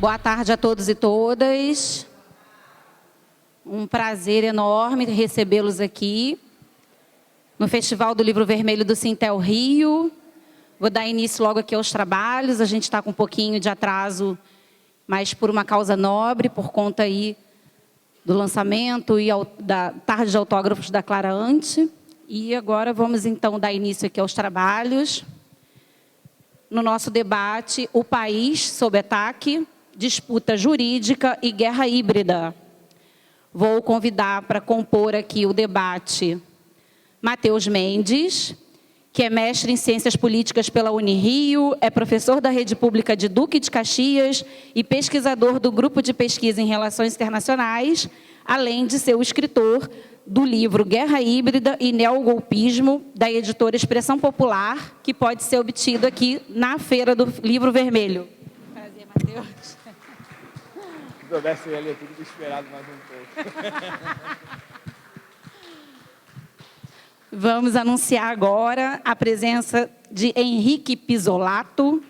Boa tarde a todos e todas. Um prazer enorme recebê-los aqui no Festival do Livro Vermelho do Sintel Rio. Vou dar início logo aqui aos trabalhos. A gente está com um pouquinho de atraso, mas por uma causa nobre, por conta aí do lançamento e da tarde de autógrafos da Clara Ante. E agora vamos então dar início aqui aos trabalhos. No nosso debate, o país sob ataque, disputa jurídica e guerra híbrida. Vou convidar para compor aqui o debate Matheus Mendes, que é mestre em Ciências Políticas pela Unirio, é professor da Rede Pública de Duque de Caxias e pesquisador do Grupo de Pesquisa em Relações Internacionais, além de ser o escritor do livro Guerra Híbrida e Neogolpismo, da editora Expressão Popular, que pode ser obtido aqui na Feira do Livro Vermelho. Prazer, Matheus. Se soubesse, eu ia ler tudo esperado mais um pouco. Vamos anunciar agora a presença de Henrique Pisolato,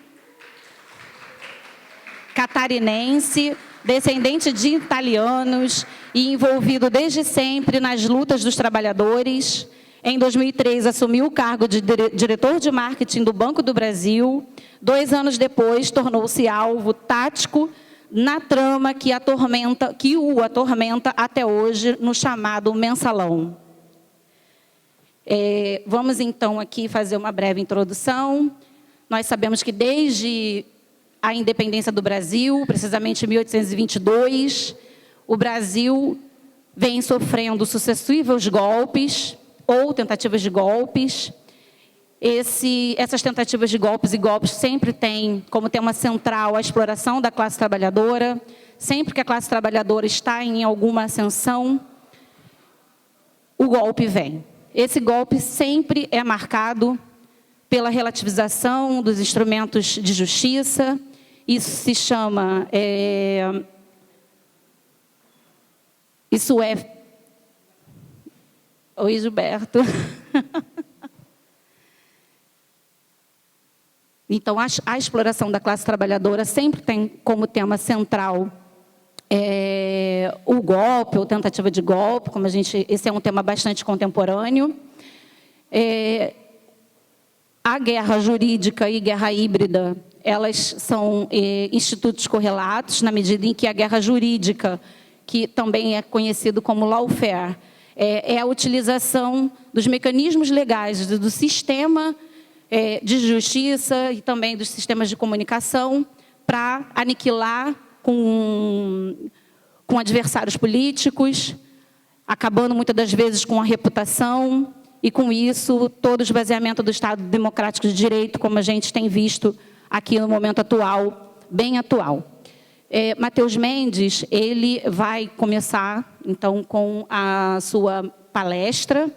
catarinense, descendente de italianos e envolvido desde sempre nas lutas dos trabalhadores. Em 2003, assumiu o cargo de diretor de marketing do Banco do Brasil. 2 anos depois, tornou-se alvo tático na trama que o atormenta até hoje no chamado Mensalão. Vamos, então, aqui fazer uma breve introdução. Nós sabemos que desde a independência do Brasil, precisamente em 1822, o Brasil vem sofrendo sucessivos golpes ou tentativas de golpes. Essas tentativas de golpes e golpes sempre têm como tema central a exploração da classe trabalhadora. Sempre que a classe trabalhadora está em alguma ascensão, o golpe vem. Esse golpe sempre é marcado pela relativização dos instrumentos de justiça. Isso se chama... Oi, Gilberto. Então, a exploração da classe trabalhadora sempre tem como tema central o golpe ou tentativa de golpe, esse é um tema bastante contemporâneo. A guerra jurídica e guerra híbrida, elas são institutos correlatos, na medida em que a guerra jurídica, que também é conhecido como lawfare, é a utilização dos mecanismos legais do sistema de justiça e também dos sistemas de comunicação para aniquilar com adversários políticos, acabando muitas das vezes com a reputação e, com isso, todo o esvaziamento do Estado Democrático de Direito, como a gente tem visto aqui no momento atual, bem atual. Matheus Mendes, ele vai começar, então, com a sua palestra.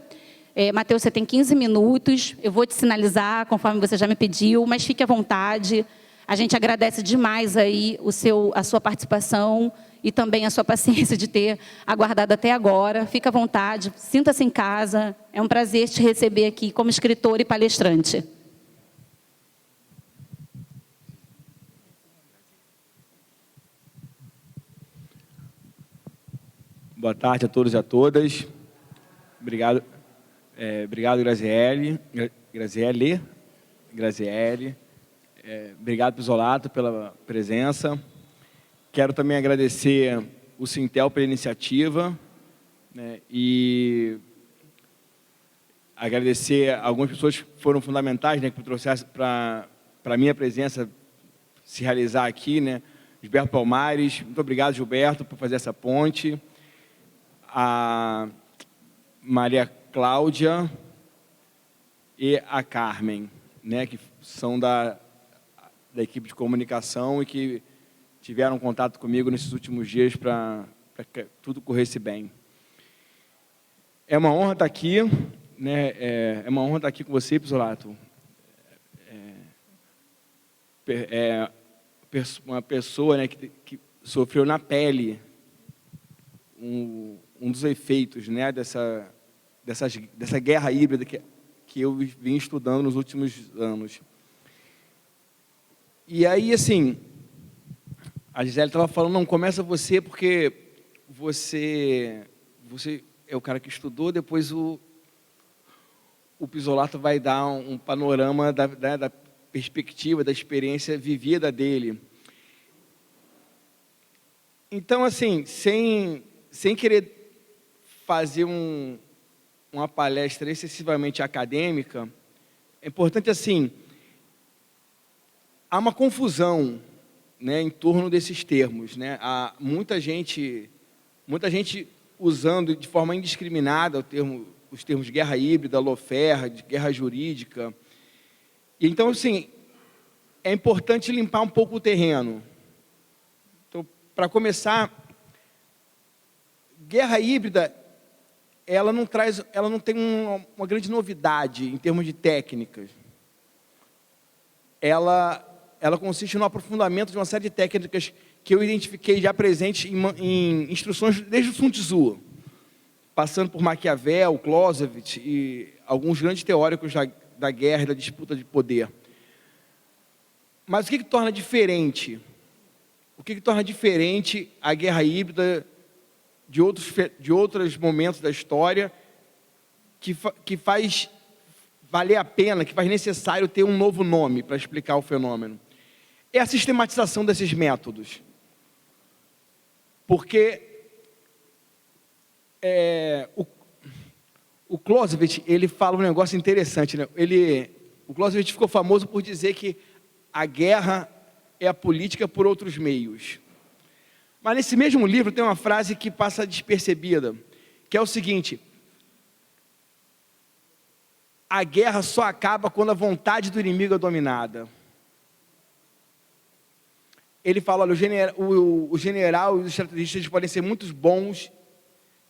Matheus, você tem 15 minutos, eu vou te sinalizar, conforme você já me pediu, mas fique à vontade. A gente agradece demais aí a sua participação e também a sua paciência de ter aguardado até agora. Fique à vontade, sinta-se em casa. É um prazer te receber aqui como escritor e palestrante. Boa tarde a todos e a todas. Obrigado, Graziele. Obrigado, Pisolato, pela presença. Quero também agradecer o Sintel pela iniciativa, né, e agradecer algumas pessoas que foram fundamentais, né, que trouxeram para a minha presença se realizar aqui, né? Gilberto Palmares, muito obrigado, Gilberto, por fazer essa ponte. A Maria Cláudia e a Carmen, né, que são da equipe de comunicação e que tiveram contato comigo nesses últimos dias para que tudo corresse bem. É uma honra estar aqui, né? É uma honra estar aqui com você, Pisolato. Uma pessoa, né, que sofreu na pele um dos efeitos, né, dessa guerra híbrida que eu vim estudando nos últimos anos. E aí, assim, A Gisele estava falando, não, começa você, porque você é o cara que estudou, depois o Pisolato vai dar um panorama da perspectiva, da experiência vivida dele. Então, assim, sem querer fazer uma palestra excessivamente acadêmica, é importante, assim, há uma confusão, né, em torno desses termos, né? Há muita gente usando de forma indiscriminada os termos de guerra híbrida, lawfare, de guerra jurídica. E então, assim, é importante limpar um pouco o terreno. Então, para começar, guerra híbrida, ela não tem uma grande novidade em termos de técnicas. Ela consiste no aprofundamento de uma série de técnicas que eu identifiquei já presentes em instruções desde o Sun Tzu, passando por Maquiavel, Clausewitz e alguns grandes teóricos da guerra e da disputa de poder. Mas o que torna diferente? O que torna diferente a guerra híbrida de outros momentos da história que faz valer a pena, que faz necessário ter um novo nome para explicar o fenômeno? É a sistematização desses métodos. Porque o Clausewitz, ele fala um negócio interessante, né? O Clausewitz ficou famoso por dizer que a guerra é a política por outros meios. Mas nesse mesmo livro tem uma frase que passa despercebida, que é o seguinte: a guerra só acaba quando a vontade do inimigo é dominada. Ele fala, olha, o general e os estrategistas podem ser muito bons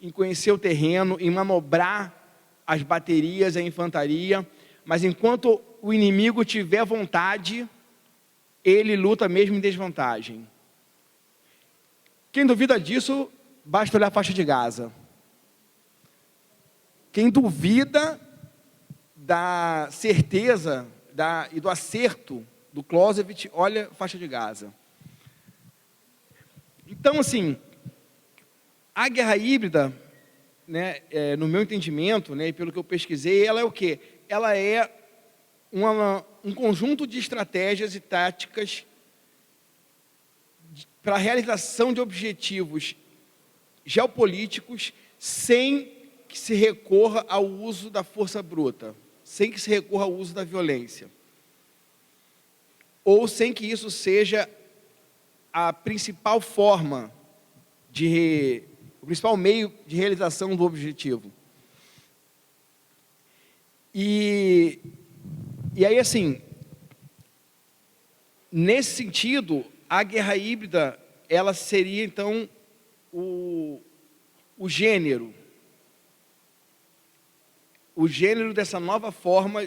em conhecer o terreno, em manobrar as baterias, a infantaria, mas enquanto o inimigo tiver vontade, ele luta mesmo em desvantagem. Quem duvida disso, basta olhar a faixa de Gaza. Quem duvida da certeza e do acerto do Clausewitz, olha a faixa de Gaza. Então, assim, a guerra híbrida, né, no meu entendimento, né, e pelo que eu pesquisei, ela é o quê? Ela é um conjunto de estratégias e táticas para a realização de objetivos geopolíticos sem que se recorra ao uso da força bruta, sem que se recorra ao uso da violência, ou sem que isso seja a principal forma o principal meio de realização do objetivo. E aí, assim, nesse sentido, a guerra híbrida, ela seria, então, o gênero dessa nova forma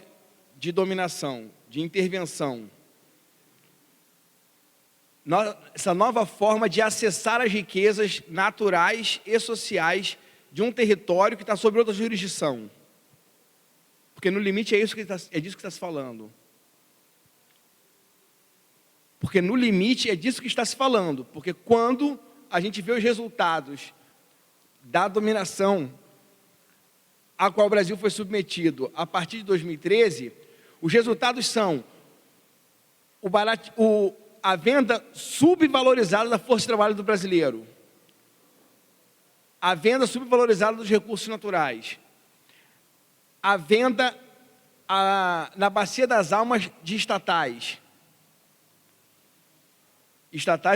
de dominação, de intervenção. Essa nova forma de acessar as riquezas naturais e sociais de um território que está sob outra jurisdição. Porque no limite é disso que está se falando. Porque no limite é disso que está se falando. Porque quando a gente vê os resultados da dominação a qual o Brasil foi submetido a partir de 2013, os resultados são a venda subvalorizada da força de trabalho do brasileiro, a venda subvalorizada dos recursos naturais, a venda na bacia das almas de estatais,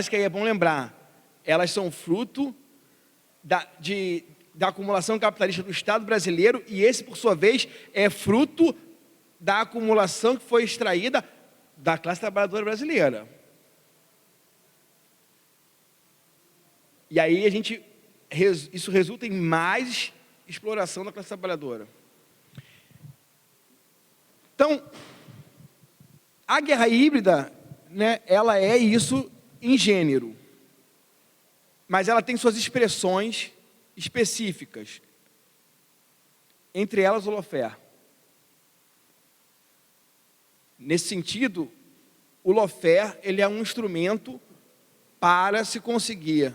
que aí é bom lembrar, elas são fruto da acumulação capitalista do Estado brasileiro, e esse, por sua vez, é fruto da acumulação que foi extraída da classe trabalhadora brasileira. E aí isso resulta em mais exploração da classe trabalhadora. Então, a guerra híbrida, né, ela é isso em gênero, mas ela tem suas expressões específicas, entre elas o lawfare. Nesse sentido, o lawfare, ele é um instrumento para se conseguir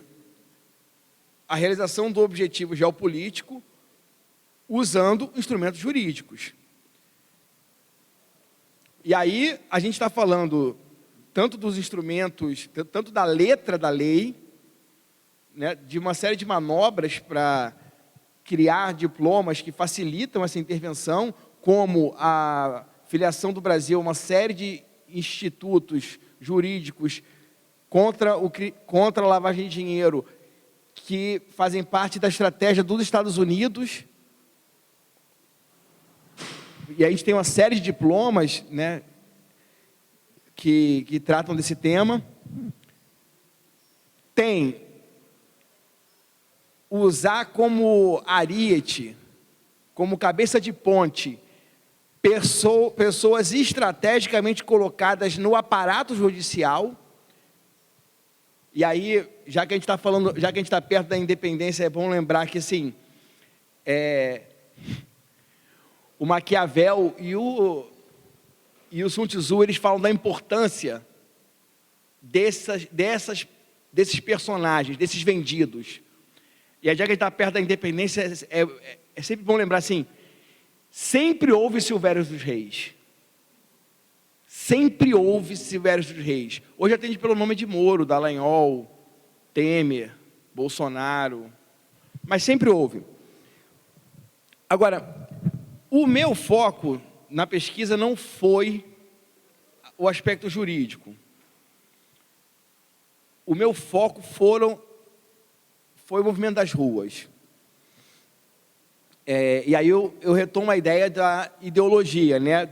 a realização do objetivo geopolítico usando instrumentos jurídicos. E aí a gente está falando tanto dos instrumentos, tanto da letra da lei, né, de uma série de manobras para criar diplomas que facilitam essa intervenção, como a filiação do Brasil a uma série de institutos jurídicos contra a lavagem de dinheiro, que fazem parte da estratégia dos Estados Unidos. E a gente tem uma série de diplomas, né, que tratam desse tema. Tem usar como ariete, como cabeça de ponte, pessoas estrategicamente colocadas no aparato judicial. E aí, já que a gente está falando, já que a gente está perto da independência, é bom lembrar que assim, o Maquiavel e o Sun Tzu, eles falam da importância desses personagens, desses vendidos. E já que a gente está perto da independência, é sempre bom lembrar assim, sempre houve Silvério dos Reis. Sempre houve Silvério dos Reis. Hoje atende pelo nome de Moro, Dallagnol, Temer, Bolsonaro, mas sempre houve. Agora, o meu foco na pesquisa não foi o aspecto jurídico. O meu foco foi o movimento das ruas. E aí eu retomo a ideia da ideologia, né,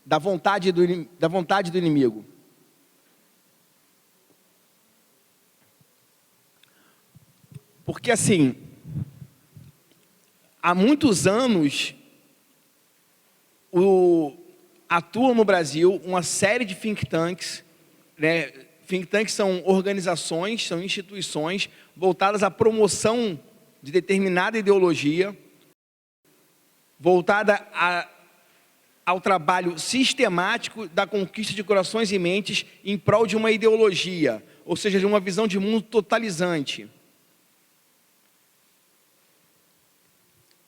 da vontade do inimigo. Porque, assim, há muitos anos atuam no Brasil uma série de think tanks, né? Think tanks são organizações, são instituições voltadas à promoção de determinada ideologia, voltada ao trabalho sistemático da conquista de corações e mentes em prol de uma ideologia, ou seja, de uma visão de mundo totalizante.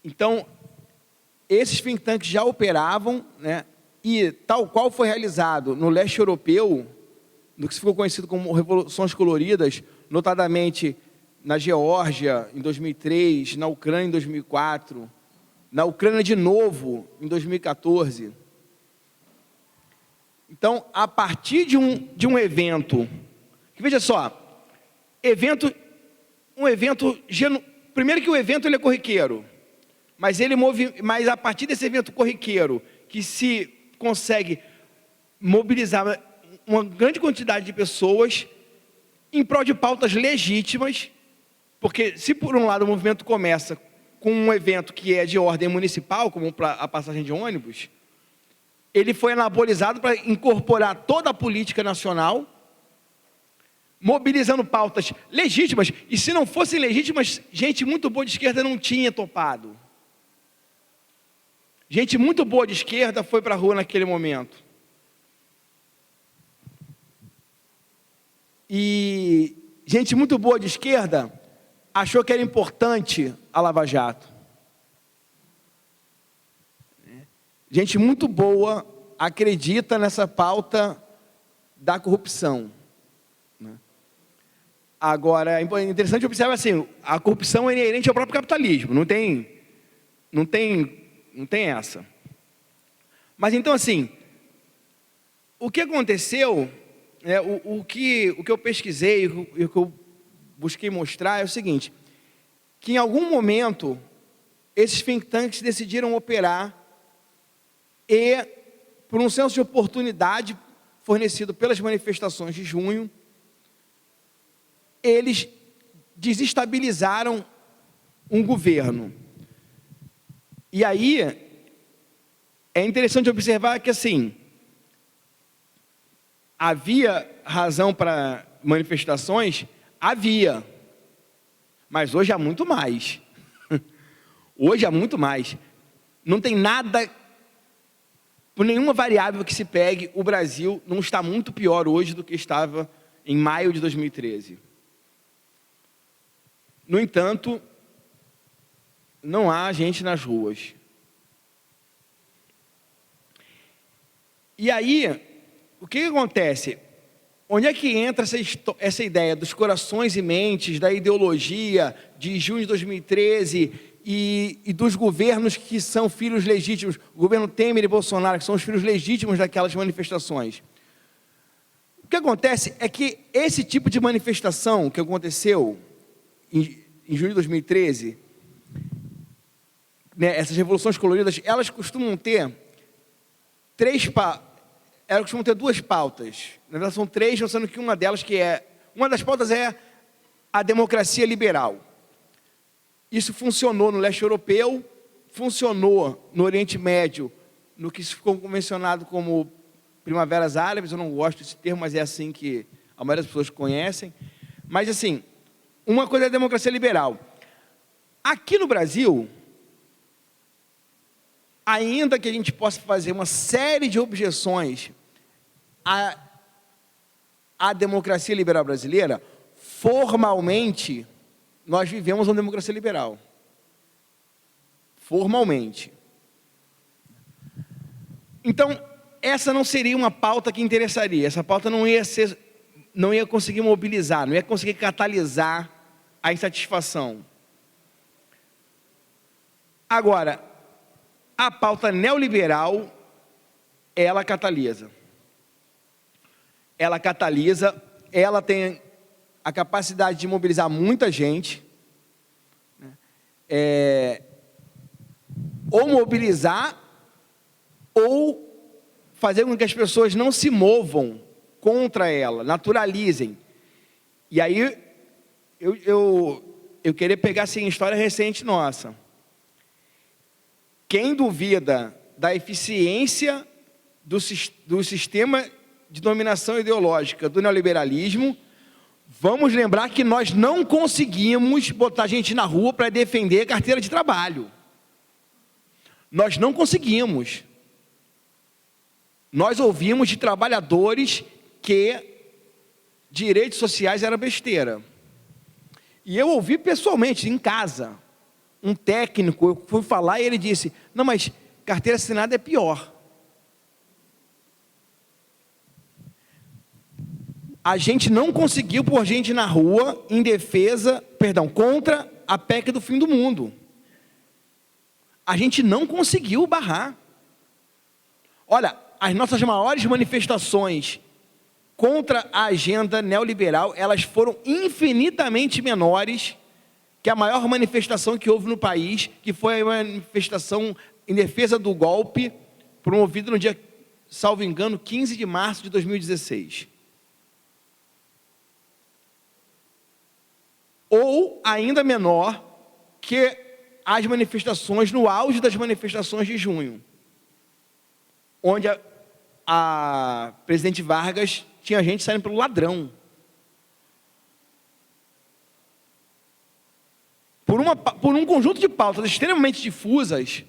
Então, esses think tanks já operavam, né, e tal qual foi realizado no leste europeu, no que ficou conhecido como Revoluções Coloridas, notadamente na Geórgia, em 2003, na Ucrânia, em 2004, na Ucrânia de novo, em 2014. Então, a partir de um evento, que veja só, primeiro que o evento ele é corriqueiro, mas a partir desse evento corriqueiro, que se consegue mobilizar uma grande quantidade de pessoas em prol de pautas legítimas, porque se por um lado o movimento começa com um evento que é de ordem municipal, como a passagem de ônibus, ele foi anabolizado para incorporar toda a política nacional, mobilizando pautas legítimas, e se não fossem legítimas, gente muito boa de esquerda não tinha topado. Gente muito boa de esquerda foi para a rua naquele momento. E gente muito boa de esquerda achou que era importante a Lava Jato. Gente muito boa acredita nessa pauta da corrupção. Agora, é interessante observar assim, a corrupção é inerente ao próprio capitalismo, não tem essa. Mas então assim, o que aconteceu, o que eu pesquisei, e o que eu busquei mostrar é o seguinte, que em algum momento esses think tanks decidiram operar e, por um senso de oportunidade fornecido pelas manifestações de junho, eles desestabilizaram um governo. E aí, é interessante observar que, assim, havia razão para manifestações? Havia. Mas hoje há muito mais. Hoje há muito mais. Não tem nada, por nenhuma variável que se pegue, o Brasil não está muito pior hoje do que estava em maio de 2013. No entanto, não há gente nas ruas. E aí, o que acontece? Onde é que entra essa ideia dos corações e mentes, da ideologia de junho de 2013 e dos governos que são filhos legítimos, o governo Temer e Bolsonaro, que são os filhos legítimos daquelas manifestações? O que acontece é que esse tipo de manifestação que aconteceu em junho de 2013, né, essas revoluções coloridas, elas costumam ter duas pautas. Na verdade, são três, sendo que uma das pautas é a democracia liberal. Isso funcionou no leste europeu, funcionou no Oriente Médio, no que ficou convencionado como primaveras árabes. Eu não gosto desse termo, mas é assim que a maioria das pessoas conhecem. Mas, assim, uma coisa é a democracia liberal. Aqui no Brasil, ainda que a gente possa fazer uma série de objeções à democracia liberal brasileira, formalmente, nós vivemos uma democracia liberal. Formalmente. Então, essa não seria uma pauta que interessaria. Essa pauta não ia conseguir mobilizar, não ia conseguir catalisar a insatisfação. Agora, a pauta neoliberal, ela catalisa. Ela catalisa, ela tem a capacidade de mobilizar muita gente, né? Ou mobilizar, ou fazer com que as pessoas não se movam contra ela, naturalizem. E aí, eu queria pegar assim, história recente nossa. Quem duvida da eficiência do sistema de dominação ideológica do neoliberalismo, vamos lembrar que nós não conseguimos botar gente na rua para defender a carteira de trabalho. Nós não conseguimos. Nós ouvimos de trabalhadores que direitos sociais era besteira. E eu ouvi pessoalmente, em casa, um técnico, eu fui falar e ele disse, não, mas carteira assinada é pior. A gente não conseguiu pôr gente na rua contra a PEC do fim do mundo. A gente não conseguiu barrar. Olha, as nossas maiores manifestações contra a agenda neoliberal, elas foram infinitamente menores que a maior manifestação que houve no país, que foi a manifestação em defesa do golpe, promovida no dia, salvo engano, 15 de março de 2016. Ou, ainda menor, que as manifestações no auge das manifestações de junho, onde a presidente Vargas tinha gente saindo pelo ladrão. Por um conjunto de pautas extremamente difusas,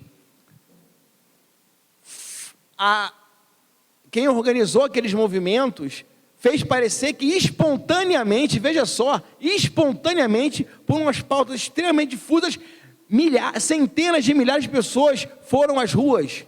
quem organizou aqueles movimentos fez parecer que espontaneamente, veja só, espontaneamente, por umas pautas extremamente difusas, centenas de milhares de pessoas foram às ruas.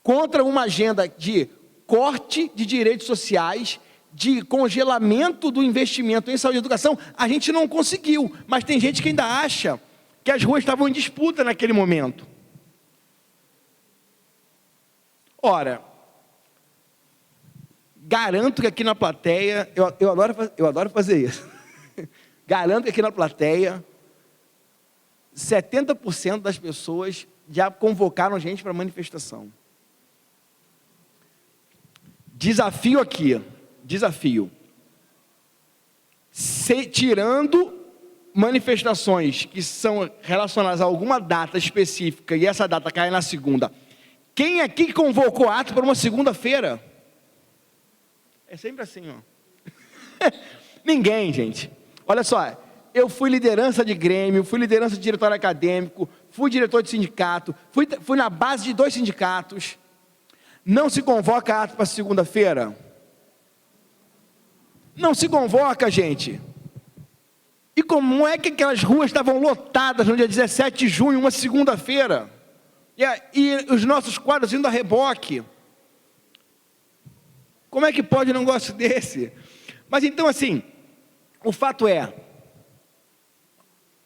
Contra uma agenda de corte de direitos sociais, de congelamento do investimento em saúde e educação, a gente não conseguiu. Mas tem gente que ainda acha que as ruas estavam em disputa naquele momento. Ora, garanto que aqui na plateia, eu adoro fazer isso, garanto que aqui na plateia, 70% das pessoas já convocaram gente para manifestação. Desafio aqui, tirando manifestações que são relacionadas a alguma data específica, e essa data cai na segunda, quem aqui convocou ato para uma segunda-feira? É sempre assim, ó. Ninguém, gente. Olha só, eu fui liderança de grêmio, fui liderança de diretório acadêmico, fui diretor de sindicato, fui na base de 2 sindicatos. Não se convoca ato para segunda-feira? Não se convoca, gente. E como é que aquelas ruas estavam lotadas no dia 17 de junho, uma segunda-feira? E os nossos quadros indo a reboque? Como é que pode um negócio desse? Mas então, assim, o fato é,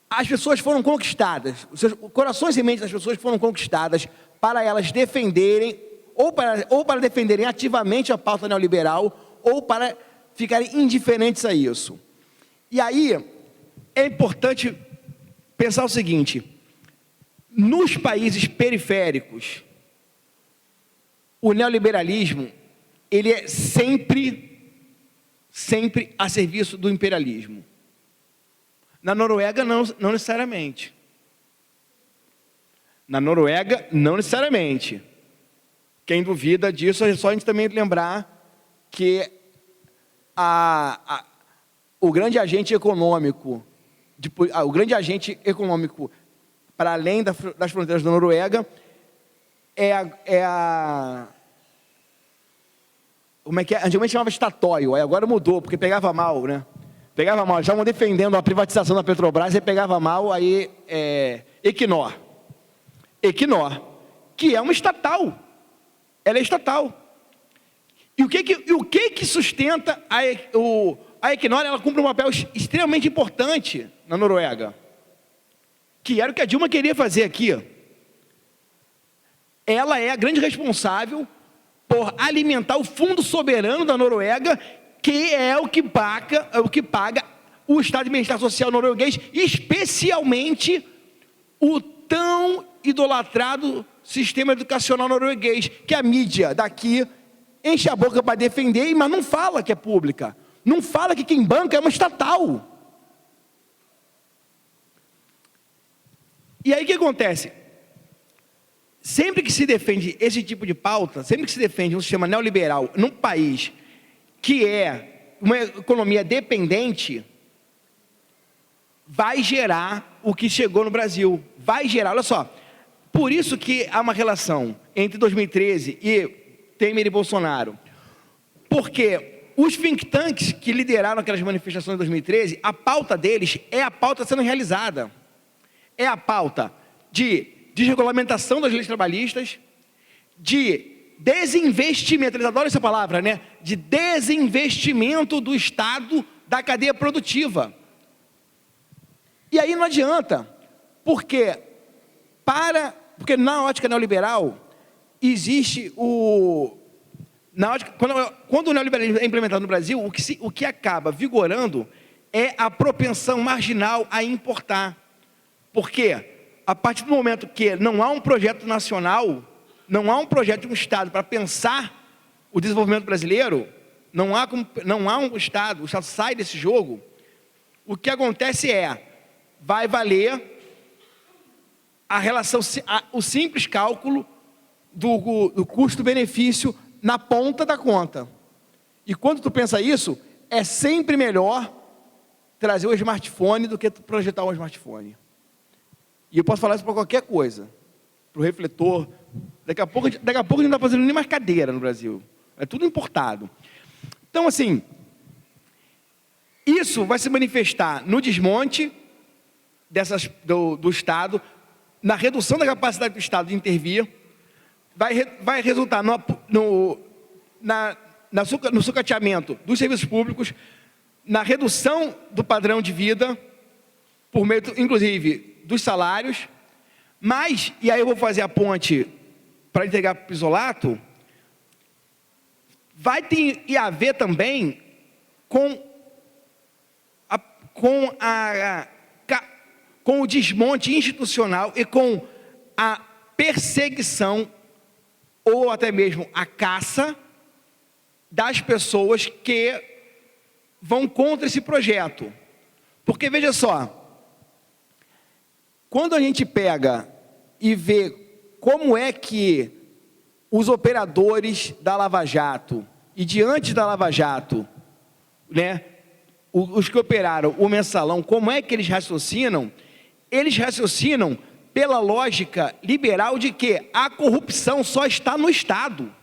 as pessoas foram conquistadas, os corações e mentes das pessoas foram conquistadas para elas defenderem, ou para defenderem ativamente a pauta neoliberal, ou para ficarem indiferentes a isso. E aí, é importante pensar o seguinte: nos países periféricos, o neoliberalismo, ele é sempre a serviço do imperialismo. Na Noruega, não necessariamente. Na Noruega, não necessariamente. Quem duvida disso, é só a gente também lembrar que o grande agente econômico, para além das fronteiras da Noruega, como é que é? Antigamente chamava Statoil, aí agora mudou, porque pegava mal, né? Pegava mal, já estavam defendendo a privatização da Petrobras, aí pegava mal, aí Equinor, que é uma estatal, ela é estatal. E o que sustenta a Equinor? Ela cumpre um papel extremamente importante na Noruega, que era o que a Dilma queria fazer aqui. Ela é a grande responsável por alimentar o fundo soberano da Noruega, que é o que paga o Estado de Bem-Estar Social norueguês, especialmente o tão idolatrado sistema educacional norueguês, que a mídia daqui enche a boca para defender, mas não fala que é pública, não fala que quem banca é uma estatal. E aí o que acontece? Sempre que se defende esse tipo de pauta, sempre que se defende um sistema neoliberal num país que é uma economia dependente, vai gerar o que chegou no Brasil. Vai gerar, olha só, por isso que há uma relação entre 2013 e Temer e Bolsonaro. Porque os think tanks que lideraram aquelas manifestações de 2013, a pauta deles é a pauta sendo realizada. É a pauta de desregulamentação das leis trabalhistas, de desinvestimento, eles adoram essa palavra, né? De desinvestimento do Estado da cadeia produtiva. E aí não adianta, porque na ótica neoliberal, existe quando o neoliberalismo é implementado no Brasil, o que acaba vigorando é a propensão marginal a importar. Por quê? A partir do momento que não há um projeto nacional, não há um projeto de um Estado para pensar o desenvolvimento brasileiro, não há um Estado, o Estado sai desse jogo, o que acontece vai valer a relação, o simples cálculo do custo-benefício na ponta da conta. E quando tu pensa isso, é sempre melhor trazer o smartphone do que projetar o smartphone. E eu posso falar isso para qualquer coisa, para o refletor. Daqui a pouco a gente não está fazendo nem mais cadeira no Brasil, é tudo importado. Então, assim, isso vai se manifestar no desmonte do Estado, na redução da capacidade do Estado de intervir, vai resultar no sucateamento dos serviços públicos, na redução do padrão de vida, por meio, inclusive, dos salários, mas, e aí eu vou fazer a ponte para entregar para o Pisolato, vai ter e haver também com o desmonte institucional e com a perseguição ou até mesmo a caça das pessoas que vão contra esse projeto. Porque veja só, quando a gente pega e vê como é que os operadores da Lava Jato, e diante da Lava Jato, né, os que operaram o mensalão, como é que eles raciocinam? Eles raciocinam pela lógica liberal de que a corrupção só está no Estado.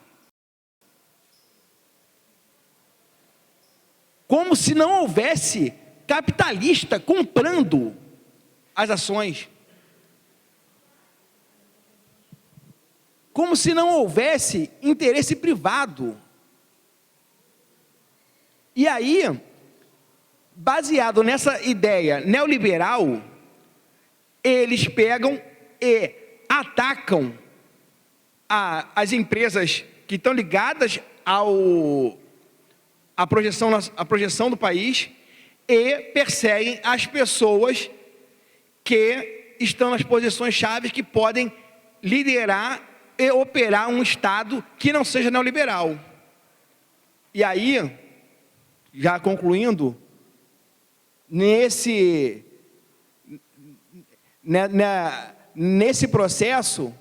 como se não houvesse capitalista comprando as ações. Como se não houvesse interesse privado. E aí, baseado nessa ideia neoliberal, eles pegam e atacam as empresas que estão ligadas à projeção do país e perseguem as pessoas que estão nas posições chaves que podem liderar e operar um Estado que não seja neoliberal. E aí, já concluindo, nesse processo,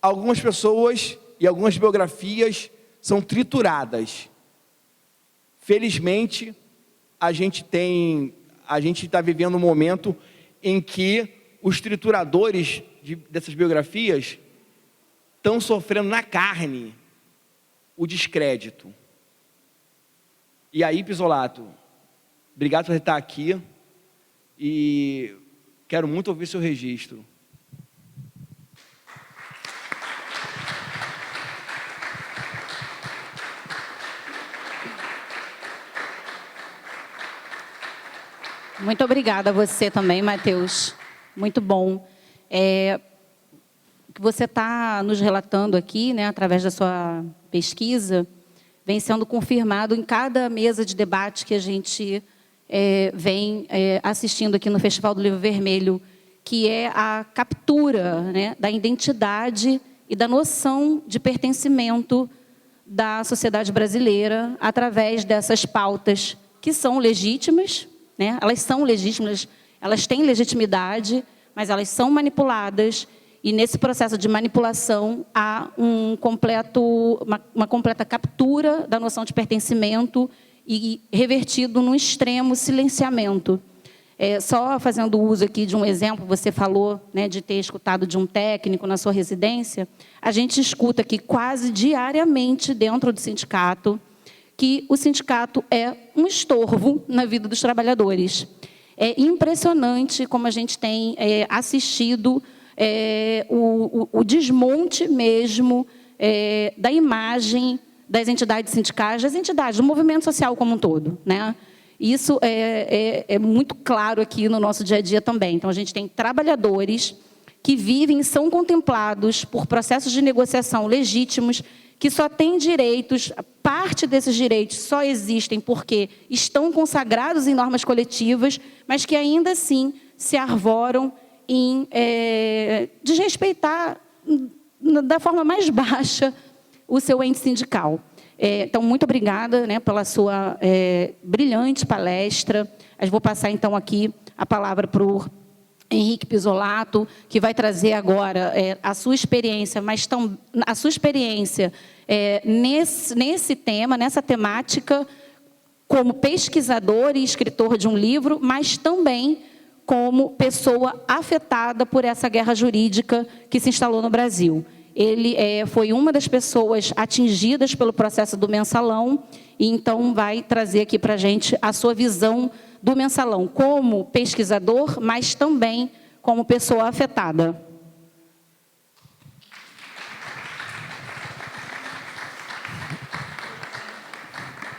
algumas pessoas e algumas biografias são trituradas. Felizmente, a gente está vivendo um momento em que os trituradores dessas biografias estão sofrendo na carne o descrédito. E aí, Pisolato, obrigado por estar aqui e quero muito ouvir seu registro. Muito obrigada a você também, Matheus. Muito bom. O que você está nos relatando aqui, né, através da sua pesquisa, vem sendo confirmado em cada mesa de debate que a gente vem assistindo aqui no Festival do Livro Vermelho, que é a captura, né, da identidade e da noção de pertencimento da sociedade brasileira através dessas pautas que são legítimas, né? Elas são legítimas, elas têm legitimidade, mas elas são manipuladas. E nesse processo de manipulação há uma completa captura da noção de pertencimento e revertido num extremo silenciamento. Só fazendo uso aqui de um exemplo, você falou, né, de ter escutado de um técnico na sua residência, a gente escuta aqui quase diariamente dentro do sindicato que o sindicato é um estorvo na vida dos trabalhadores. É impressionante como a gente tem assistido o desmonte mesmo da imagem das entidades sindicais, das entidades, do movimento social como um todo, né? Isso é muito claro aqui no nosso dia a dia também. Então, a gente tem trabalhadores que vivem e são contemplados por processos de negociação legítimos, que só têm direitos, parte desses direitos só existem porque estão consagrados em normas coletivas, mas que ainda assim se arvoram em desrespeitar da forma mais baixa o seu ente sindical. Então, muito obrigada, né, pela sua brilhante palestra. Eu vou passar, então, aqui a palavra para o Henrique Pisolato, que vai trazer agora a sua experiência, mas a sua experiência nesse tema, nessa temática, como pesquisador e escritor de um livro, mas também como pessoa afetada por essa guerra jurídica que se instalou no Brasil. Ele foi uma das pessoas atingidas pelo processo do Mensalão, e então vai trazer aqui para a gente a sua visão do Mensalão, como pesquisador, mas também como pessoa afetada.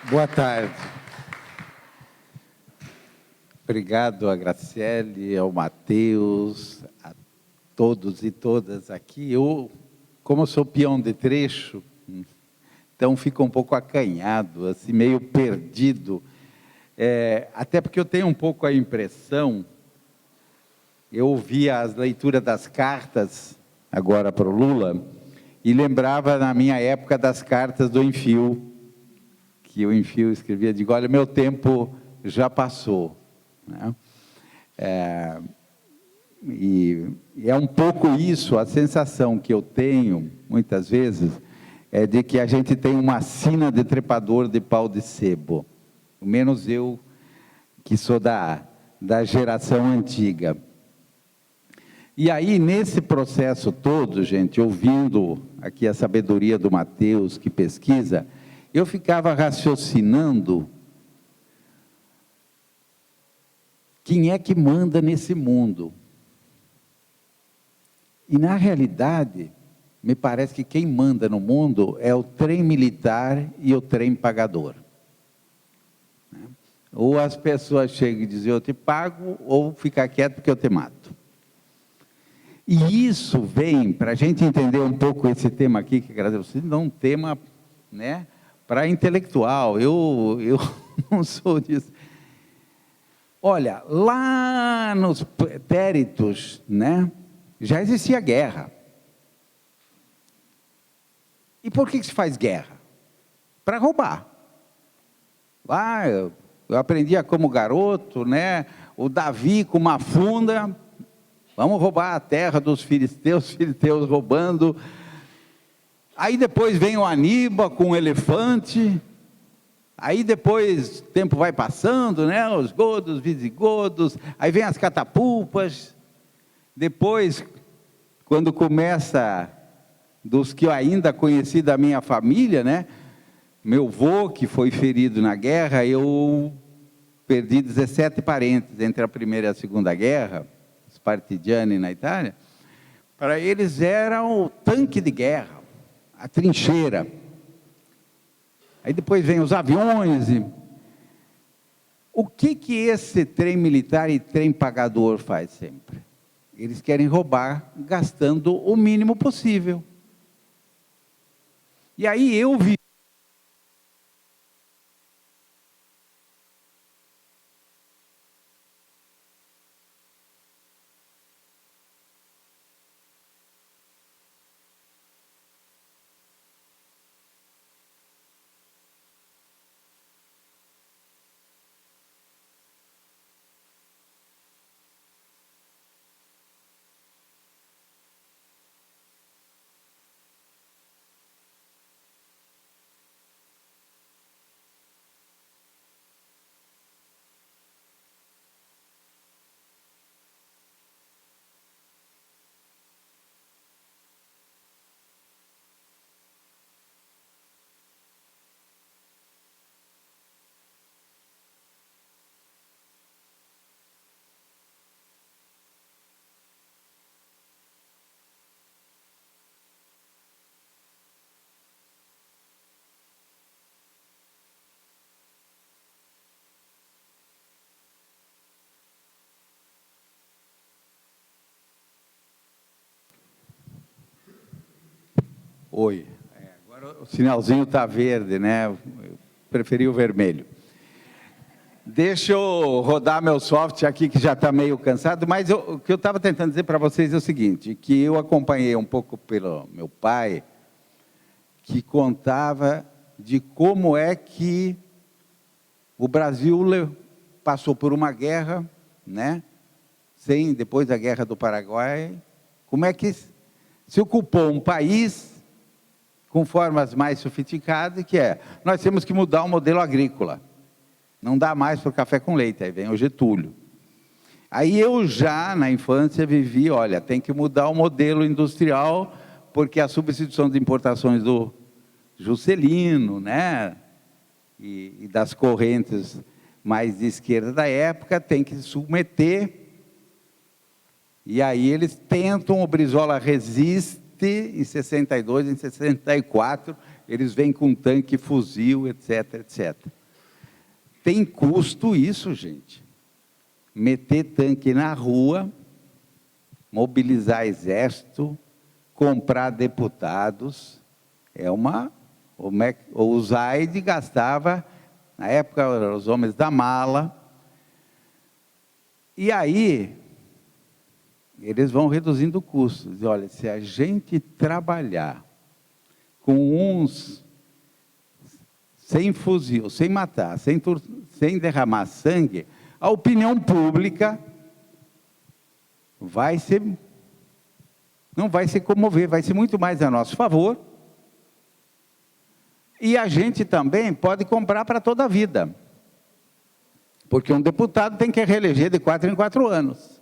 Boa tarde. Obrigado a Graciele, ao Matheus, a todos e todas aqui. Eu, como sou peão de trecho, então fico um pouco acanhado, assim, meio perdido. Até porque eu tenho um pouco a impressão, eu ouvia as leituras das cartas, agora para o Lula, e lembrava na minha época das cartas do Enfio, que o Enfio escrevia, digo, olha, meu tempo já passou. Né? E é um pouco isso, a sensação que eu tenho, muitas vezes, é de que a gente tem uma sina de trepador de pau de sebo. Pelo menos eu, que sou da geração antiga. E aí, nesse processo todo, gente, ouvindo aqui a sabedoria do Matheus, que pesquisa, eu ficava raciocinando quem é que manda nesse mundo? E, na realidade, me parece que quem manda no mundo é o trem militar e o trem pagador. Ou as pessoas chegam e dizem, eu te pago, ou fica quieto porque eu te mato. E isso vem, para a gente entender um pouco esse tema aqui, que agradeço, não é um tema, né, para intelectual, eu não sou disso. Olha, lá nos pretéritos, né, já existia guerra. E por que se faz guerra? Para roubar. Lá eu aprendia como garoto, né, o Davi com uma funda, vamos roubar a terra dos filisteus roubando. Aí depois vem o Aníbal com o elefante. Aí depois o tempo vai passando, né? Os godos, visigodos. Aí vem as catapulpas. Depois, quando começa, dos que eu ainda conheci da minha família, né? Meu avô, que foi ferido na guerra, eu perdi 17 parentes entre a Primeira e a Segunda Guerra, os partigiani na Itália. Para eles era o tanque de guerra, a trincheira. Aí depois vem os aviões. O que esse trem militar e trem pagador faz sempre? Eles querem roubar gastando o mínimo possível. E aí eu vi. Oi. Agora o sinalzinho está verde, né? Eu preferi o vermelho. Deixa eu rodar meu software aqui, que já está meio cansado, mas o que eu estava tentando dizer para vocês é o seguinte, que eu acompanhei um pouco pelo meu pai, que contava de como é que o Brasil passou por uma guerra, né? Depois da Guerra do Paraguai, como é que se ocupou um país com formas mais sofisticadas, que nós temos que mudar o modelo agrícola. Não dá mais para o café com leite, aí vem o Getúlio. Aí eu já, na infância, vivi, olha, tem que mudar o modelo industrial, porque a substituição de importações do Juscelino, né, e das correntes mais de esquerda da época, tem que submeter. E aí eles tentam, o Brizola resiste, em 62, em 64, eles vêm com tanque, fuzil, etc, etc. Tem custo isso, gente. Meter tanque na rua, mobilizar exército, comprar deputados, o Zaide gastava, na época, os homens da mala, e aí eles vão reduzindo custos. E olha, se a gente trabalhar com uns sem fuzil, sem matar, sem derramar sangue, a opinião pública não vai se comover, vai ser muito mais a nosso favor. E a gente também pode comprar para toda a vida. Porque um deputado tem que reeleger de 4 em 4 anos.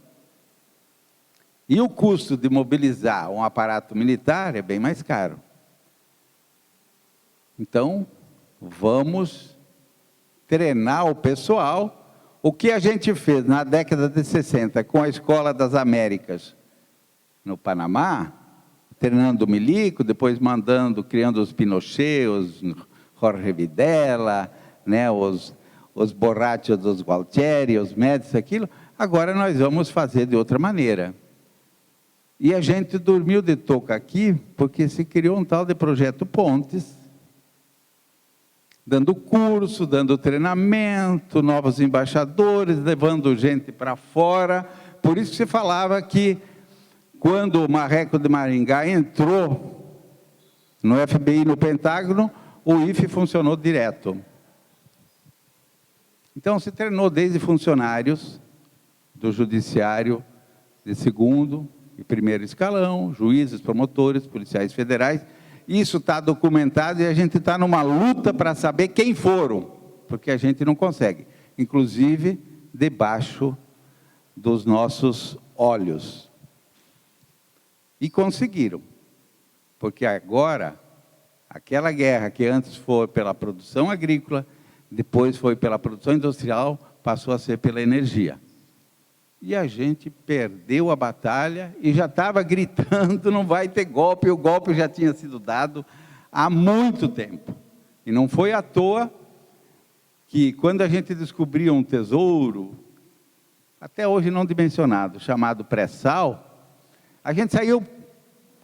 E o custo de mobilizar um aparato militar é bem mais caro. Então, vamos treinar o pessoal. o que a gente fez na década de 60 com a Escola das Américas no Panamá, treinando o Milico, depois criando os Pinochet, os Jorge Videla, né, os Borrachos dos Gualtieri, os Médici, aquilo, agora nós vamos fazer de outra maneira. E a gente dormiu de touca aqui, porque se criou um tal de projeto Pontes, dando curso, dando treinamento, novos embaixadores, levando gente para fora. Por isso que se falava que, quando o Marreco de Maringá entrou no FBI, no Pentágono, o IFE funcionou direto. Então, se treinou desde funcionários do judiciário de segundo e primeiro escalão, juízes, promotores, policiais federais. Isso está documentado e a gente está numa luta para saber quem foram, porque a gente não consegue, inclusive debaixo dos nossos olhos. E conseguiram, porque agora, aquela guerra que antes foi pela produção agrícola, depois foi pela produção industrial, passou a ser pela energia. E a gente perdeu a batalha e já estava gritando, não vai ter golpe, o golpe já tinha sido dado há muito tempo. E não foi à toa que, quando a gente descobriu um tesouro, até hoje não dimensionado, chamado pré-sal, a gente saiu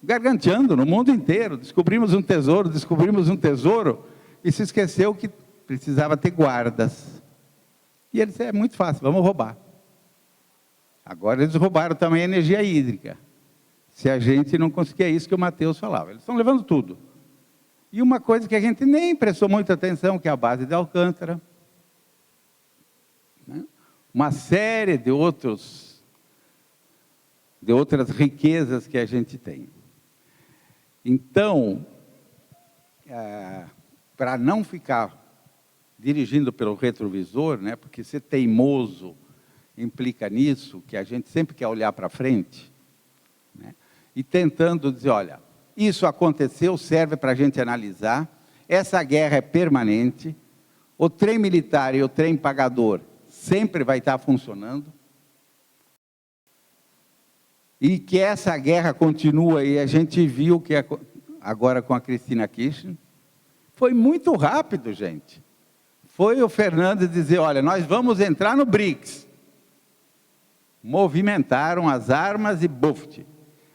garganteando no mundo inteiro, descobrimos um tesouro, e se esqueceu que precisava ter guardas. E eles disseram, é muito fácil, vamos roubar. Agora eles roubaram também a energia hídrica. Se a gente não conseguir, é isso que o Matheus falava. Eles estão levando tudo. E uma coisa que a gente nem prestou muita atenção, que é a base de Alcântara. Né? Uma série de outras riquezas que a gente tem. Então, para não ficar dirigindo pelo retrovisor, né, porque ser teimoso implica nisso, que a gente sempre quer olhar para frente, né, e tentando dizer, olha, isso aconteceu, serve para a gente analisar, essa guerra é permanente, o trem militar e o trem pagador sempre vai estar funcionando, e que essa guerra continua, e a gente viu que agora com a Cristina Kirchner, foi muito rápido, gente. Foi o Fernando dizer, olha, nós vamos entrar no BRICS. Movimentaram as armas e buf.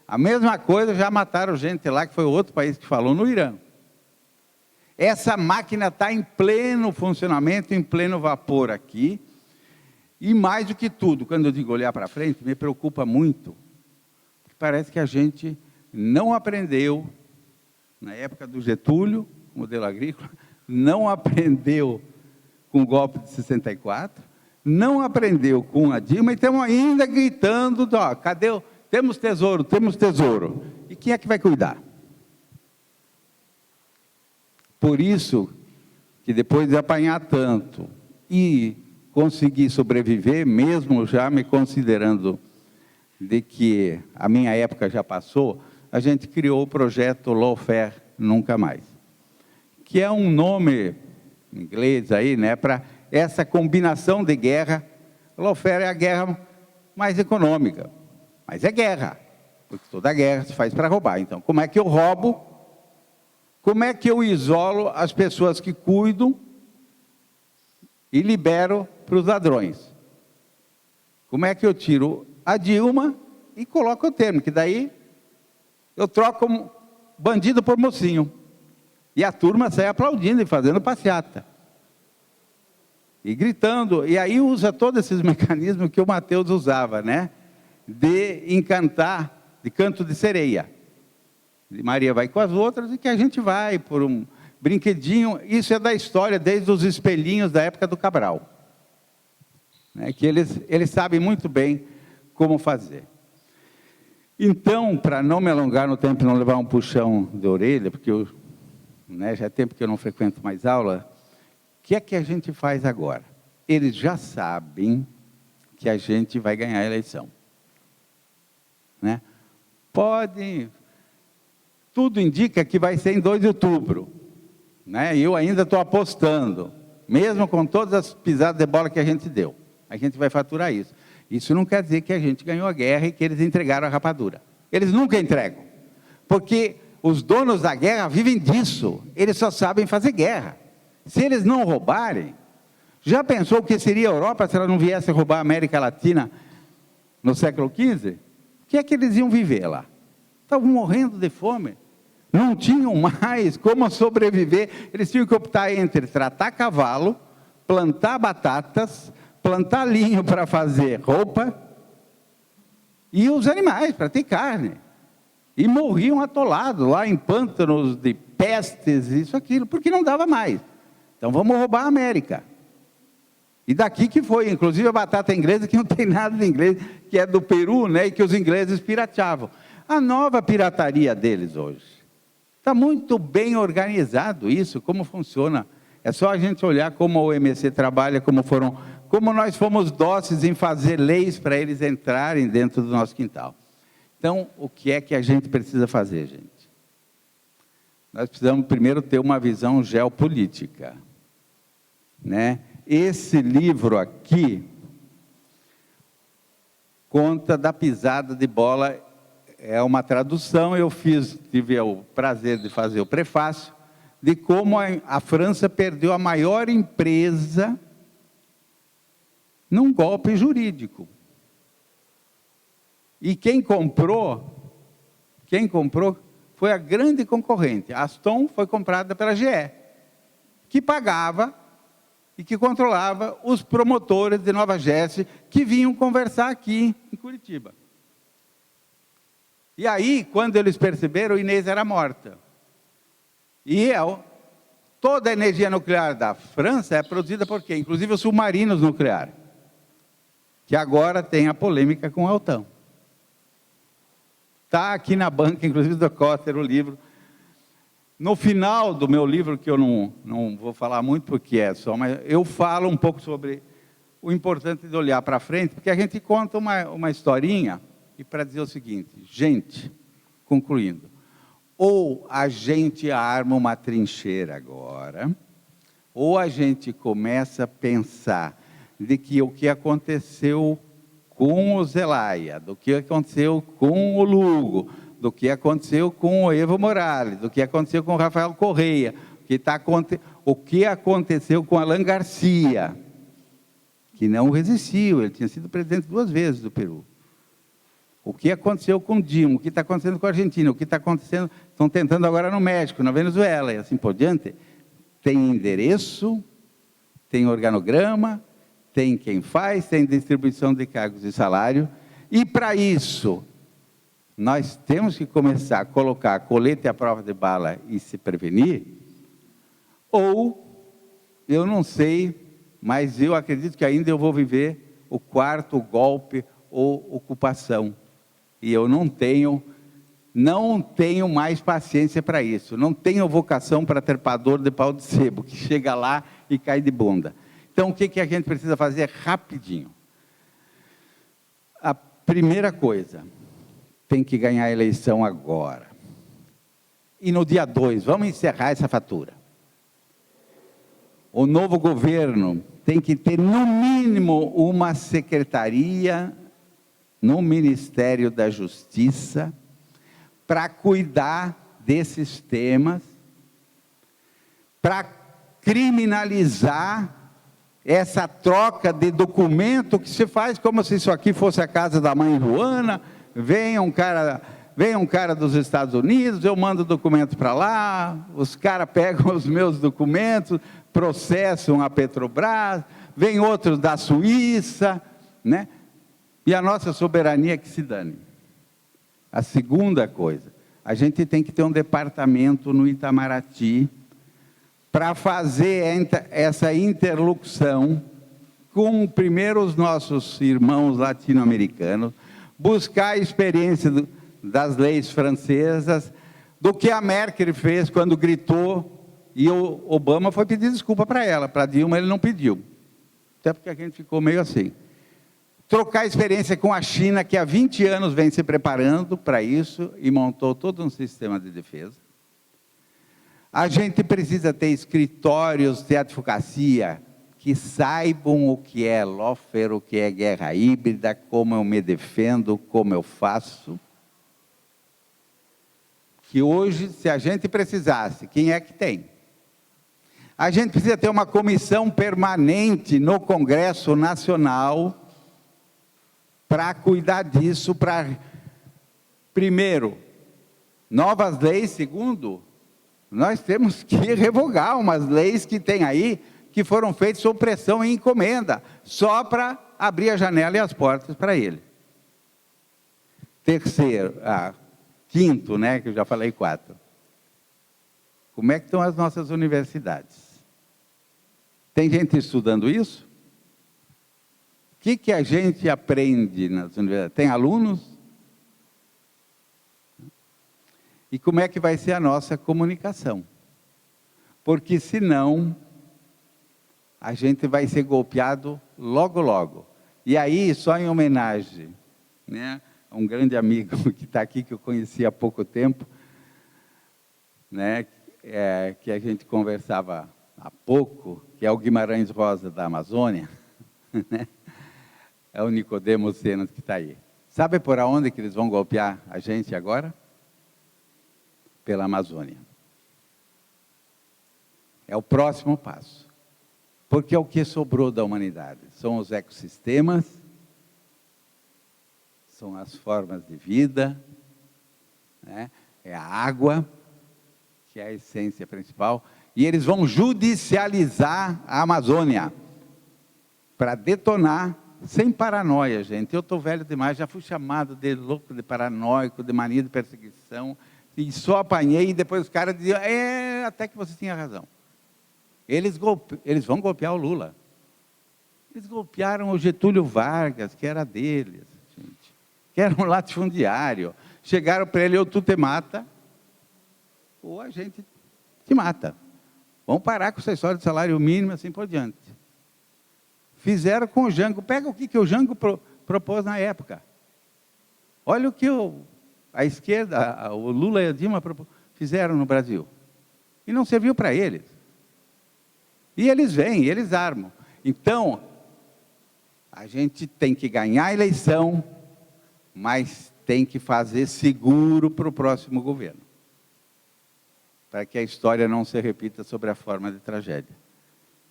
A mesma coisa, já mataram gente lá, que foi outro país que falou, no Irã. Essa máquina está em pleno funcionamento, em pleno vapor aqui. E mais do que tudo, quando eu digo olhar para frente, me preocupa muito. Parece que a gente não aprendeu, na época do Getúlio, modelo agrícola, não aprendeu com o golpe de 64, não aprendeu com a Dilma, e estamos ainda gritando, ó, cadê o... Temos tesouro, temos tesouro. E quem é que vai cuidar? Por isso que depois de apanhar tanto e conseguir sobreviver, mesmo já me considerando de que a minha época já passou, a gente criou o projeto Lawfare Nunca Mais, que é um nome em inglês aí, né, para essa combinação de guerra. Lawfare é a guerra mais econômica, mas é guerra, porque toda guerra se faz para roubar. Então, como é que eu roubo? Como é que eu isolo as pessoas que cuidam e libero para os ladrões? Como é que eu tiro a Dilma e coloco o termo, que daí eu troco bandido por mocinho. E a turma sai aplaudindo e fazendo passeata. E gritando. E aí usa todos esses mecanismos que o Matheus usava, né? De encantar, de canto de sereia. E Maria vai com as outras e que a gente vai por um brinquedinho. Isso é da história, desde os espelhinhos da época do Cabral. Né? Que eles sabem muito bem como fazer. Então, para não me alongar no tempo e não levar um puxão de orelha, porque já é tempo que eu não frequento mais aula, o que é que a gente faz agora? Eles já sabem que a gente vai ganhar a eleição. Né? Tudo indica que vai ser em 2 de outubro. Né? E eu ainda estou apostando, mesmo com todas as pisadas de bola que a gente deu. a gente vai faturar isso. Isso não quer dizer que a gente ganhou a guerra e que eles entregaram a rapadura. Eles nunca entregam, porque os donos da guerra vivem disso, eles só sabem fazer guerra. Se eles não roubarem, já pensou o que seria a Europa se ela não viesse roubar a América Latina no século XV? O que é que eles iam viver lá? Estavam morrendo de fome, não tinham mais como sobreviver, eles tinham que optar entre tratar cavalo, plantar batatas, plantar linho para fazer roupa, e os animais para ter carne. E morriam atolados lá em pântanos de pestes, isso, aquilo, porque não dava mais. Então vamos roubar a América. E daqui que foi, inclusive a batata inglesa, que não tem nada de inglês, que é do Peru, né, e que os ingleses pirateavam. A nova pirataria deles hoje. Está muito bem organizado isso, como funciona. É só a gente olhar como a OMC trabalha, como nós fomos dóceis em fazer leis para eles entrarem dentro do nosso quintal. Então, o que é que a gente precisa fazer, gente? Nós precisamos primeiro ter uma visão geopolítica, né? Esse livro aqui conta da pisada de bola, é uma tradução, eu tive o prazer de fazer o prefácio, de como a França perdeu a maior empresa num golpe jurídico. E quem comprou foi a grande concorrente. A Aston foi comprada pela GE, que pagava e que controlava os promotores de Nova Jersey que vinham conversar aqui em Curitiba. E aí, quando eles perceberam, Inês era morta. E toda a energia nuclear da França é produzida por quê? Inclusive os submarinos nucleares, que agora tem a polêmica com o Altão. Está aqui na banca, inclusive do Cotter, o livro. No final do meu livro, que eu não vou falar muito porque é só, mas eu falo um pouco sobre o importante de olhar para frente, porque a gente conta uma historinha, e para dizer o seguinte, gente, concluindo, ou a gente arma uma trincheira agora, ou a gente começa a pensar de que o que aconteceu com o Zelaya, do que aconteceu com o Lugo, do que aconteceu com o Evo Morales, do que aconteceu com o Rafael Correia, o que aconteceu com Alan Garcia, que não resistiu, ele tinha sido presidente 2 vezes do Peru. O que aconteceu com o Dilma, o que está acontecendo com a Argentina, o que está acontecendo, estão tentando agora no México, na Venezuela, e assim por diante. Tem endereço, tem organograma, tem quem faz, tem distribuição de cargos e salário, e para isso, nós temos que começar a colocar colete à prova de bala e se prevenir, ou, eu não sei, mas eu acredito que ainda eu vou viver o 4º golpe ou ocupação. E eu não tenho mais paciência para isso. Não tenho vocação para trepador de pau de sebo, que chega lá e cai de bunda. Então, o que a gente precisa fazer rapidinho? A primeira coisa, tem que ganhar a eleição agora. E no dia 2, vamos encerrar essa fatura. O novo governo tem que ter, no mínimo, uma secretaria no Ministério da Justiça para cuidar desses temas, para criminalizar essa troca de documento que se faz como se isso aqui fosse a casa da mãe Joana. Vem um cara dos Estados Unidos, eu mando o documento para lá, os caras pegam os meus documentos, processam a Petrobras, vem outros da Suíça, né? E a nossa soberania que se dane. A segunda coisa, a gente tem que ter um departamento no Itamaraty para fazer essa interlocução com, primeiro, os nossos irmãos latino-americanos, buscar a experiência das leis francesas, do que a Merkel fez quando gritou, e o Obama foi pedir desculpa para ela, para Dilma ele não pediu, até porque a gente ficou meio assim. Trocar experiência com a China, que há 20 anos vem se preparando para isso, e montou todo um sistema de defesa. A gente precisa ter escritórios de advocacia que saibam o que é lawfare, o que é guerra híbrida, como eu me defendo, como eu faço. Que hoje, se a gente precisasse, quem é que tem? A gente precisa ter uma comissão permanente no Congresso Nacional para cuidar disso, para, primeiro, novas leis, segundo, nós temos que revogar umas leis que tem aí, que foram feitas sob pressão e encomenda, só para abrir a janela e as portas para ele. Terceiro, quinto, né, que eu já falei 4. Como é que estão as nossas universidades? Tem gente estudando isso? O que a gente aprende nas universidades? Tem alunos? E como é que vai ser a nossa comunicação? Porque senão a gente vai ser golpeado logo, logo. E aí, só em homenagem, né, a um grande amigo que está aqui, que eu conheci há pouco tempo, né, que a gente conversava há pouco, que é o Guimarães Rosa da Amazônia, né? É o Nicodemo Senas que está aí. Sabe por onde que eles vão golpear a gente agora? Pela Amazônia. É o próximo passo. Porque é o que sobrou da humanidade. São os ecossistemas, são as formas de vida, né? É a água, que é a essência principal, e eles vão judicializar a Amazônia para detonar, sem paranoia, gente. Eu estou velho demais, já fui chamado de louco, de paranoico, de mania de perseguição, e só apanhei, e depois os caras diziam, até que você tinha razão. Eles vão golpear o Lula. Eles golpearam o Getúlio Vargas, que era deles, gente, que era um latifundiário. Chegaram para ele, ou tu te mata, ou a gente te mata. Vamos parar com essa história de salário mínimo, assim por diante. Fizeram com o Jango. Pega o que o Jango propôs na época. Olha o que a esquerda, o Lula e a Dilma fizeram no Brasil. E não serviu para eles. E eles vêm, eles armam. Então, a gente tem que ganhar a eleição, mas tem que fazer seguro para o próximo governo, para que a história não se repita sobre a forma de tragédia.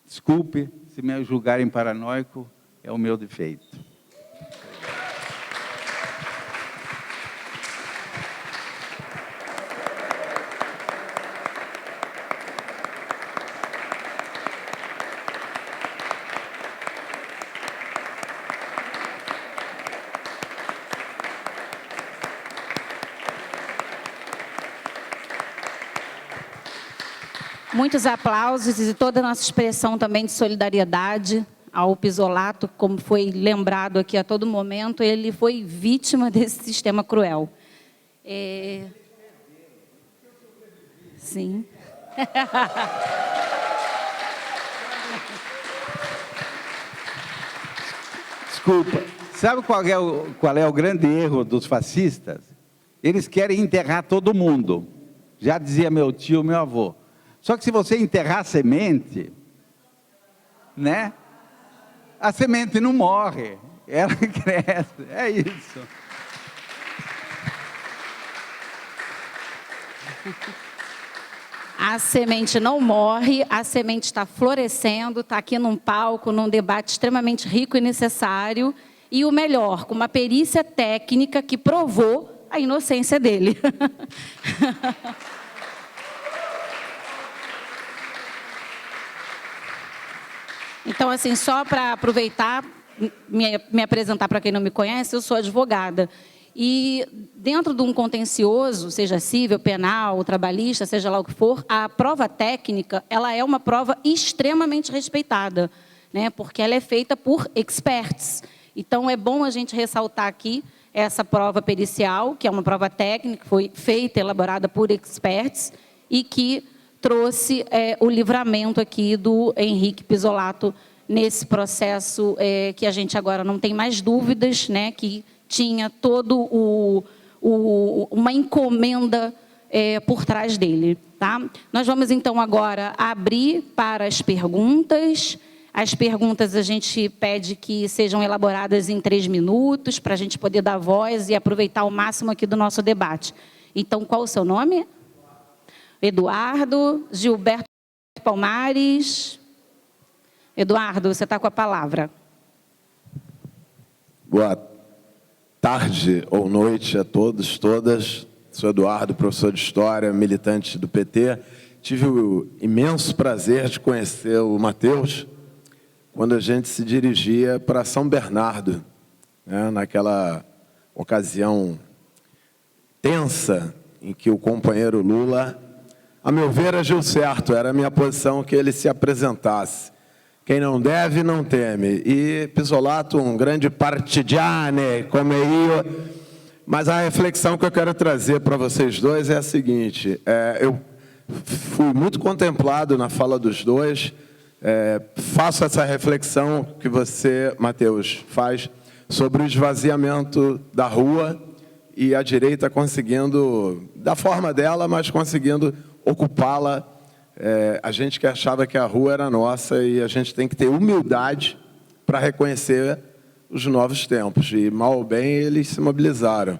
Desculpe se me julgarem paranoico, é o meu defeito. Muitos aplausos e toda a nossa expressão também de solidariedade ao Pisolato, como foi lembrado aqui a todo momento, ele foi vítima desse sistema cruel. Sim. Desculpa, sabe qual é o grande erro dos fascistas? Eles querem enterrar todo mundo. Já dizia meu tio, meu avô. Só que se você enterrar a semente, né? A semente não morre, ela cresce, é isso. A semente não morre, a semente está florescendo, está aqui num palco, num debate extremamente rico e necessário, e o melhor, com uma perícia técnica que provou a inocência dele. Então, assim, só para aproveitar, me apresentar para quem não me conhece, eu sou advogada. E dentro de um contencioso, seja civil, penal, trabalhista, seja lá o que for, a prova técnica, ela é uma prova extremamente respeitada, né? Porque ela é feita por experts. Então, é bom a gente ressaltar aqui essa prova pericial, que é uma prova técnica, que foi feita, elaborada por experts, e que trouxe o livramento aqui do Henrique Pisolato nesse processo que a gente agora não tem mais dúvidas, né, que tinha todo uma encomenda por trás dele. Tá? Nós vamos, então, agora abrir para as perguntas. As perguntas a gente pede que sejam elaboradas em 3 minutos, para a gente poder dar voz e aproveitar o máximo aqui do nosso debate. Então, qual o seu nome? Eduardo. Gilberto Palmares. Eduardo, você está com a palavra. Boa tarde ou noite a todos, todas. Sou Eduardo, professor de História, militante do PT. Tive o imenso prazer de conhecer o Matheus quando a gente se dirigia para São Bernardo, né, naquela ocasião tensa em que o companheiro Lula, a meu ver, agiu certo. Era a minha posição que ele se apresentasse. Quem não deve, não teme. E Pisolato, um grande partigiane, come io. Mas a reflexão que eu quero trazer para vocês dois é a seguinte. Eu fui muito contemplado na fala dos dois. Faço essa reflexão que você, Matheus, faz sobre o esvaziamento da rua e a direita conseguindo, da forma dela, mas conseguindo ocupá-la. A gente que achava que a rua era nossa e a gente tem que ter humildade para reconhecer os novos tempos. E, mal ou bem, eles se mobilizaram.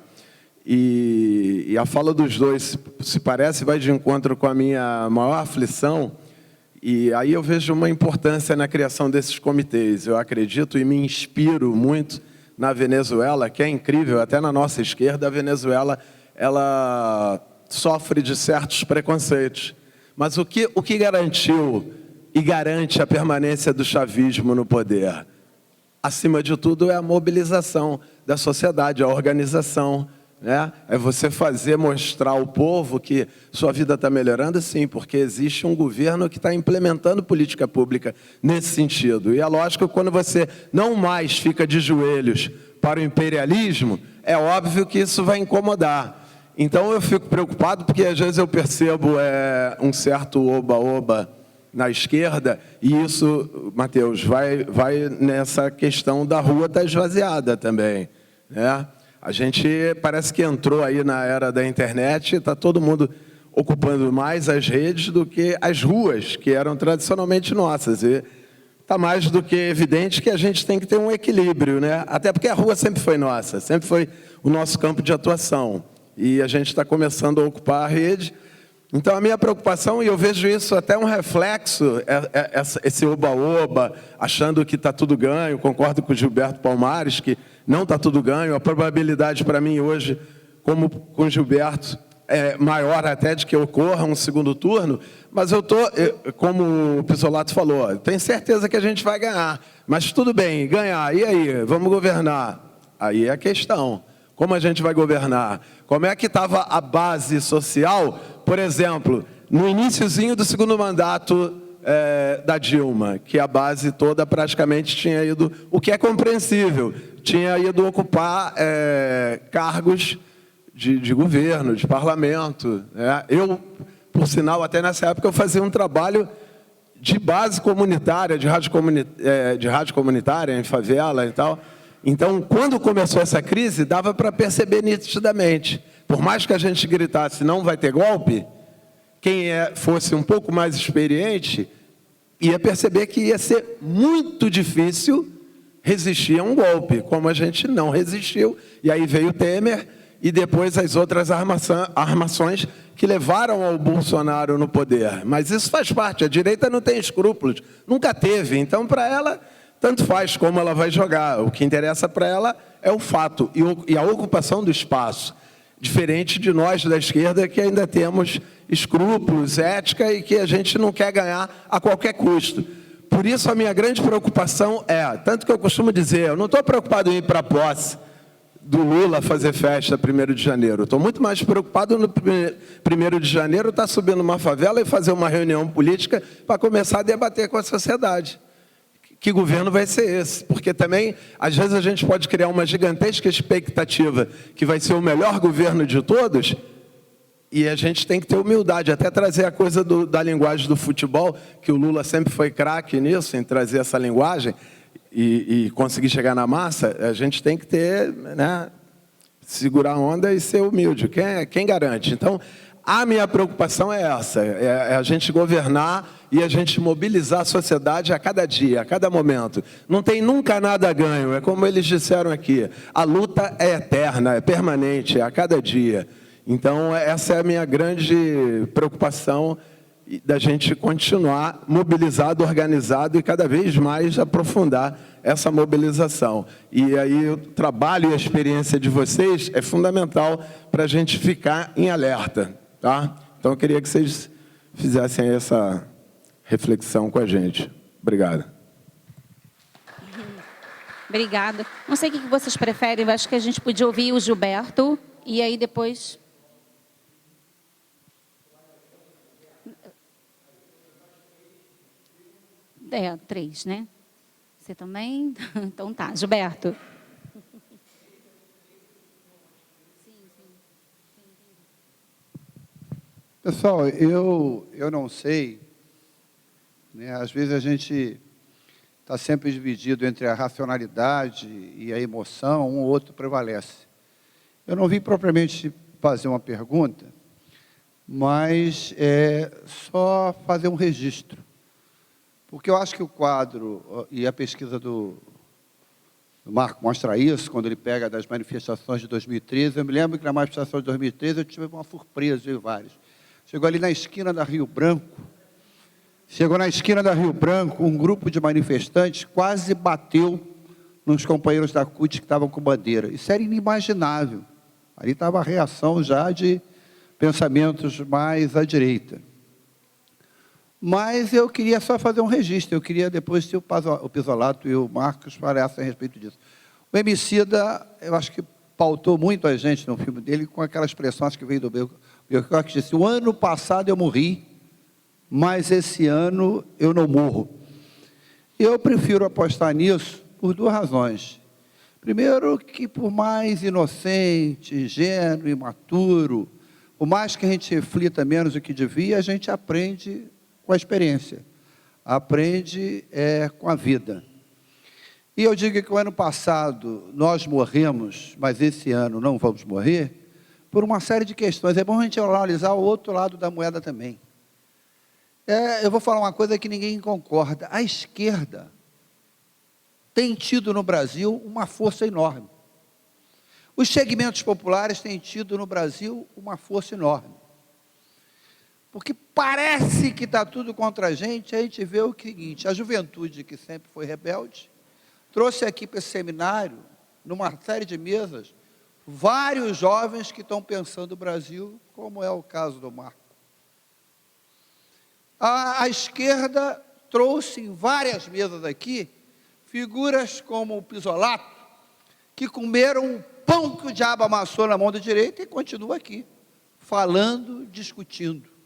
E a fala dos dois, se parece, vai de encontro com a minha maior aflição. E aí eu vejo uma importância na criação desses comitês. Eu acredito e me inspiro muito na Venezuela, que é incrível, até na nossa esquerda, a Venezuela ela sofre de certos preconceitos. Mas o que garantiu e garante a permanência do chavismo no poder? Acima de tudo, é a mobilização da sociedade, a organização, né? É você mostrar ao povo que sua vida está melhorando, sim, porque existe um governo que está implementando política pública nesse sentido. E é lógico que quando você não mais fica de joelhos para o imperialismo, é óbvio que isso vai incomodar. Então eu fico preocupado porque às vezes eu percebo um certo oba-oba na esquerda e isso, Matheus, vai nessa questão da rua estar esvaziada também, né? A gente parece que entrou aí na era da internet, está todo mundo ocupando mais as redes do que as ruas, que eram tradicionalmente nossas. E está mais do que evidente que a gente tem que ter um equilíbrio, né? Até porque a rua sempre foi nossa, sempre foi o nosso campo de atuação. E a gente está começando a ocupar a rede. Então, a minha preocupação, e eu vejo isso até um reflexo, esse oba-oba, achando que está tudo ganho, concordo com o Gilberto Palmares, que não está tudo ganho. A probabilidade para mim hoje, como com o Gilberto, é maior até de que ocorra um segundo turno, mas como o Pisolato falou, tenho certeza que a gente vai ganhar. Mas tudo bem, ganhar, e aí? Vamos governar? Aí é a questão. Como a gente vai governar? Como é que estava a base social, por exemplo, no iniciozinho do segundo mandato da Dilma, que a base toda praticamente tinha ido, o que é compreensível, tinha ido ocupar cargos de governo, de parlamento, né? Eu, por sinal, até nessa época eu fazia um trabalho de base comunitária, de rádio comunitária em favela e tal. Então, quando começou essa crise, dava para perceber nitidamente. Por mais que a gente gritasse, não vai ter golpe, quem fosse um pouco mais experiente, ia perceber que ia ser muito difícil resistir a um golpe, como a gente não resistiu. E aí veio o Temer e depois as outras armações que levaram ao Bolsonaro no poder. Mas isso faz parte, a direita não tem escrúpulos, nunca teve. Então, para ela, tanto faz como ela vai jogar. O que interessa para ela é o fato e a ocupação do espaço. Diferente de nós da esquerda, que ainda temos escrúpulos, ética e que a gente não quer ganhar a qualquer custo. Por isso, a minha grande preocupação tanto que eu costumo dizer, eu não estou preocupado em ir para a posse do Lula fazer festa 1º de janeiro. Estou muito mais preocupado no 1º de janeiro estar subindo uma favela e fazer uma reunião política para começar a debater com a sociedade. Que governo vai ser esse? Porque também, às vezes, a gente pode criar uma gigantesca expectativa que vai ser o melhor governo de todos e a gente tem que ter humildade, até trazer a coisa da linguagem do futebol, que o Lula sempre foi craque nisso, em trazer essa linguagem e conseguir chegar na massa. A gente tem que ter, né, segurar a onda e ser humilde. Quem garante? Então, A minha preocupação é essa, é a gente governar e a gente mobilizar a sociedade a cada dia, a cada momento. Não tem nunca nada ganho, é como eles disseram aqui, a luta é eterna, é permanente, é a cada dia. Então, essa é a minha grande preocupação, da gente continuar mobilizado, organizado e cada vez mais aprofundar essa mobilização. E aí o trabalho e a experiência de vocês é fundamental para a gente ficar em alerta. Tá? Então, eu queria que vocês fizessem essa reflexão com a gente. Obrigado. Obrigada. Não sei o que vocês preferem, eu acho que a gente podia ouvir o Gilberto e aí depois... É, 3, né? Você também? Então tá, Gilberto. Pessoal, eu não sei, né? Às vezes a gente está sempre dividido entre a racionalidade e a emoção, um ou outro prevalece. Eu não vim propriamente fazer uma pergunta, mas só fazer um registro. Porque eu acho que o quadro e a pesquisa do Marco mostra isso, quando ele pega das manifestações de 2013. Eu me lembro que na manifestação de 2013 eu tive uma surpresa de vários. Chegou ali na esquina da Rio Branco, um grupo de manifestantes quase bateu nos companheiros da CUT que estavam com bandeira. Isso era inimaginável. Ali estava a reação já de pensamentos mais à direita. Mas eu queria só fazer um registro, eu queria depois que o Pisolato e o Marcos falassem a respeito disso. O Emicida, eu acho que pautou muito a gente no filme dele com aquelas expressões que veio do Belchior, que disse: o ano passado eu morri, mas esse ano eu não morro. Eu prefiro apostar nisso por 2 razões. Primeiro, que por mais inocente, ingênuo, imaturo, por mais que a gente reflita menos do que devia, a gente aprende com a experiência, aprende com a vida. E eu digo que o ano passado nós morremos, mas esse ano não vamos morrer, por uma série de questões. É bom a gente analisar o outro lado da moeda também. Eu vou falar uma coisa que ninguém concorda. A esquerda tem tido no Brasil uma força enorme. Os segmentos populares têm tido no Brasil uma força enorme. Porque parece que está tudo contra a gente vê o seguinte: a juventude, que sempre foi rebelde, trouxe aqui para esse seminário, numa série de mesas, vários jovens que estão pensando o Brasil, como é o caso do Marco. A esquerda trouxe em várias mesas aqui, figuras como o Pisolato, que comeram o pão que o diabo amassou na mão da direita e continua aqui, falando, discutindo.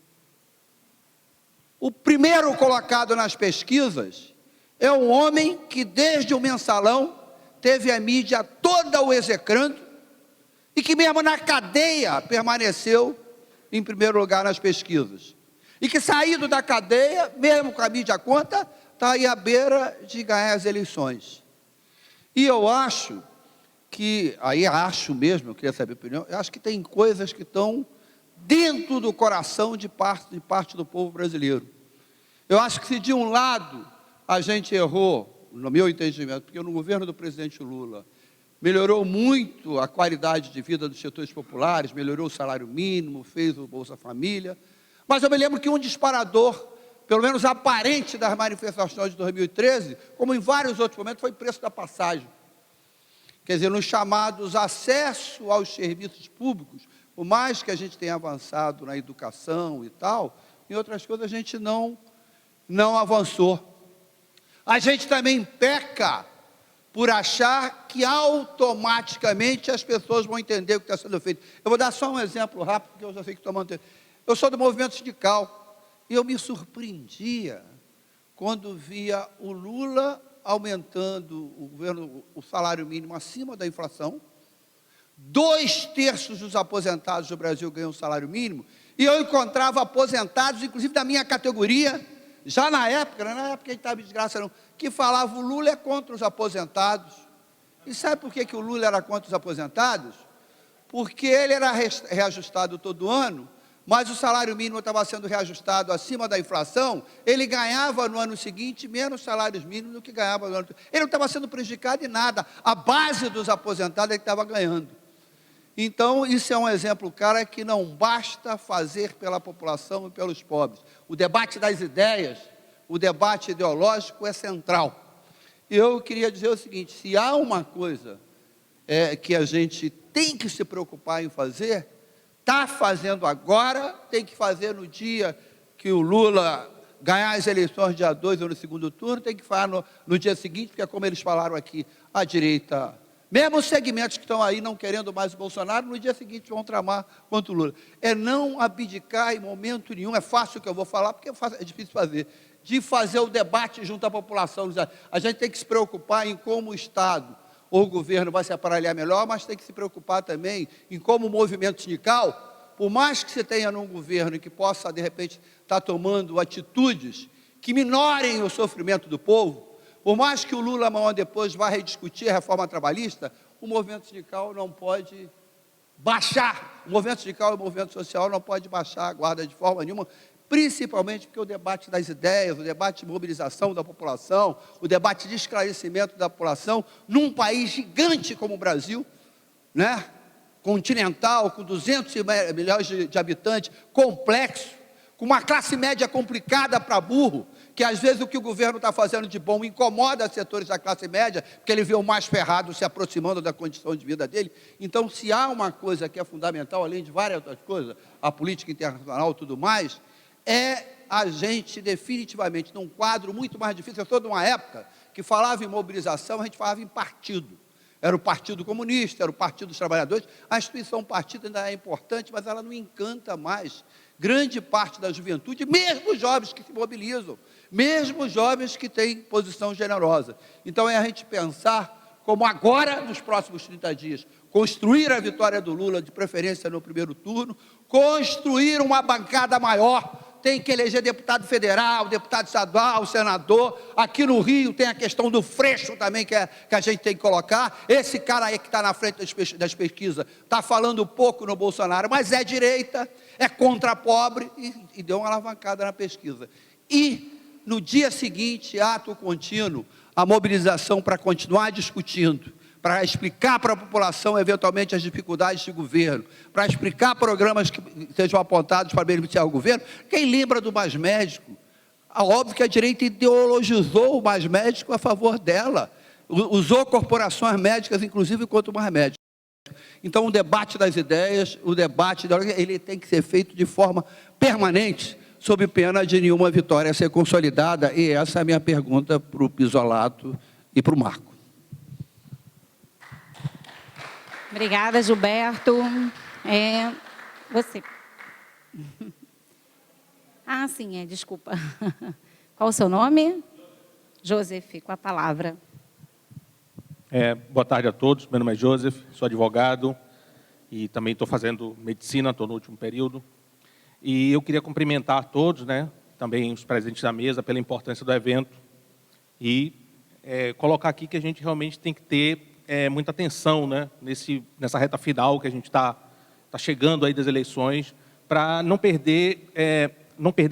O primeiro colocado nas pesquisas é um homem que, desde o mensalão, teve a mídia toda o execrando e que, mesmo na cadeia, permaneceu em primeiro lugar nas pesquisas. E que, saído da cadeia, mesmo com a mídia conta, está aí à beira de ganhar as eleições. E eu acho que, eu queria saber a opinião, eu acho que tem coisas que estão dentro do coração de parte do povo brasileiro. Eu acho que se de um lado a gente errou, no meu entendimento, porque no governo do presidente Lula melhorou muito a qualidade de vida dos setores populares, melhorou o salário mínimo, fez o Bolsa Família, mas eu me lembro que um disparador, pelo menos aparente, das manifestações de 2013, como em vários outros momentos, foi o preço da passagem. Quer dizer, nos chamados acesso aos serviços públicos, por mais que a gente tenha avançado na educação e tal, em outras coisas a gente não avançou. A gente também peca por achar que automaticamente as pessoas vão entender o que está sendo feito. Eu vou dar só um exemplo rápido, porque eu já sei que estou mantendo. Eu sou do movimento sindical e eu me surpreendia quando via o Lula aumentando o salário mínimo acima da inflação. 2/3 dos aposentados do Brasil ganham salário mínimo, e eu encontrava aposentados, inclusive da minha categoria, já na época, não na época que a gente estava de desgraça não, que falava: o Lula é contra os aposentados. E sabe por que o Lula era contra os aposentados? Porque ele era reajustado todo ano, mas o salário mínimo estava sendo reajustado acima da inflação, ele ganhava no ano seguinte menos salários mínimos do que ganhava no ano. Ele não estava sendo prejudicado em nada, a base dos aposentados ele estava ganhando. Então, isso é um exemplo, cara, que não basta fazer pela população e pelos pobres. O debate das ideias, o debate ideológico é central. Eu queria dizer o seguinte, se há uma coisa que a gente tem que se preocupar em fazer, está fazendo agora, tem que fazer no dia que o Lula ganhar as eleições dia 2 ou no segundo turno, tem que fazer no dia seguinte, porque como eles falaram aqui, a direita, mesmo os segmentos que estão aí não querendo mais o Bolsonaro, no dia seguinte vão tramar contra o Lula. É não abdicar em momento nenhum, é fácil o que eu vou falar, porque é difícil fazer, de fazer o debate junto à população. A gente tem que se preocupar em como o Estado ou o governo vai se aparelhar melhor, mas tem que se preocupar também em como o movimento sindical, por mais que você tenha num governo que possa, de repente, estar tomando atitudes que minorem o sofrimento do povo, por mais que o Lula, amanhã depois, vá rediscutir a reforma trabalhista, o movimento sindical não pode baixar, o movimento sindical e o movimento social não pode baixar a guarda de forma nenhuma, principalmente porque o debate das ideias, o debate de mobilização da população, o debate de esclarecimento da população, num país gigante como o Brasil, né? Continental, com 200 milhões de habitantes, complexo, com uma classe média complicada para burro, que às vezes o que o governo está fazendo de bom incomoda setores da classe média, porque ele vê o mais ferrado se aproximando da condição de vida dele. Então, se há uma coisa que é fundamental, além de várias outras coisas, a política internacional e tudo mais, é a gente definitivamente, num quadro muito mais difícil. Eu sou de uma época que falava em mobilização, a gente falava em partido. Era o Partido Comunista, era o Partido dos Trabalhadores. A instituição partido ainda é importante, mas ela não encanta mais grande parte da juventude, mesmo os jovens que se mobilizam, mesmo os jovens que têm posição generosa. Então, é a gente pensar como agora, nos próximos 30 dias, construir a vitória do Lula, de preferência no primeiro turno, construir uma bancada maior, tem que eleger deputado federal, deputado estadual, senador. Aqui no Rio tem a questão do Freixo também, que a gente tem que colocar. Esse cara aí que está na frente das pesquisas, está falando pouco no Bolsonaro, mas é direita, é contra pobre, e deu uma alavancada na pesquisa. E, no dia seguinte, ato contínuo, a mobilização para continuar discutindo, para explicar para a população, eventualmente, as dificuldades de governo, para explicar programas que sejam apontados para beneficiar o governo. Quem lembra do Mais Médico? Óbvio que a direita ideologizou o Mais Médico a favor dela, usou corporações médicas, inclusive, contra o Mais Médico. Então, o debate das ideias, o debate ele tem que ser feito de forma permanente, sob pena de nenhuma vitória ser consolidada, e essa é a minha pergunta para o Pisolato e para o Marco. Obrigada, Gilberto. Você. Ah, sim, desculpa. Qual o seu nome? Joseph, com a palavra. Boa tarde a todos, meu nome é Joseph, sou advogado e também estou fazendo medicina, estou no último período. E eu queria cumprimentar a todos, né, também os presentes da mesa, pela importância do evento e colocar aqui que a gente realmente tem que ter muita atenção, né, nessa reta final que a gente está chegando aí das eleições, para não perder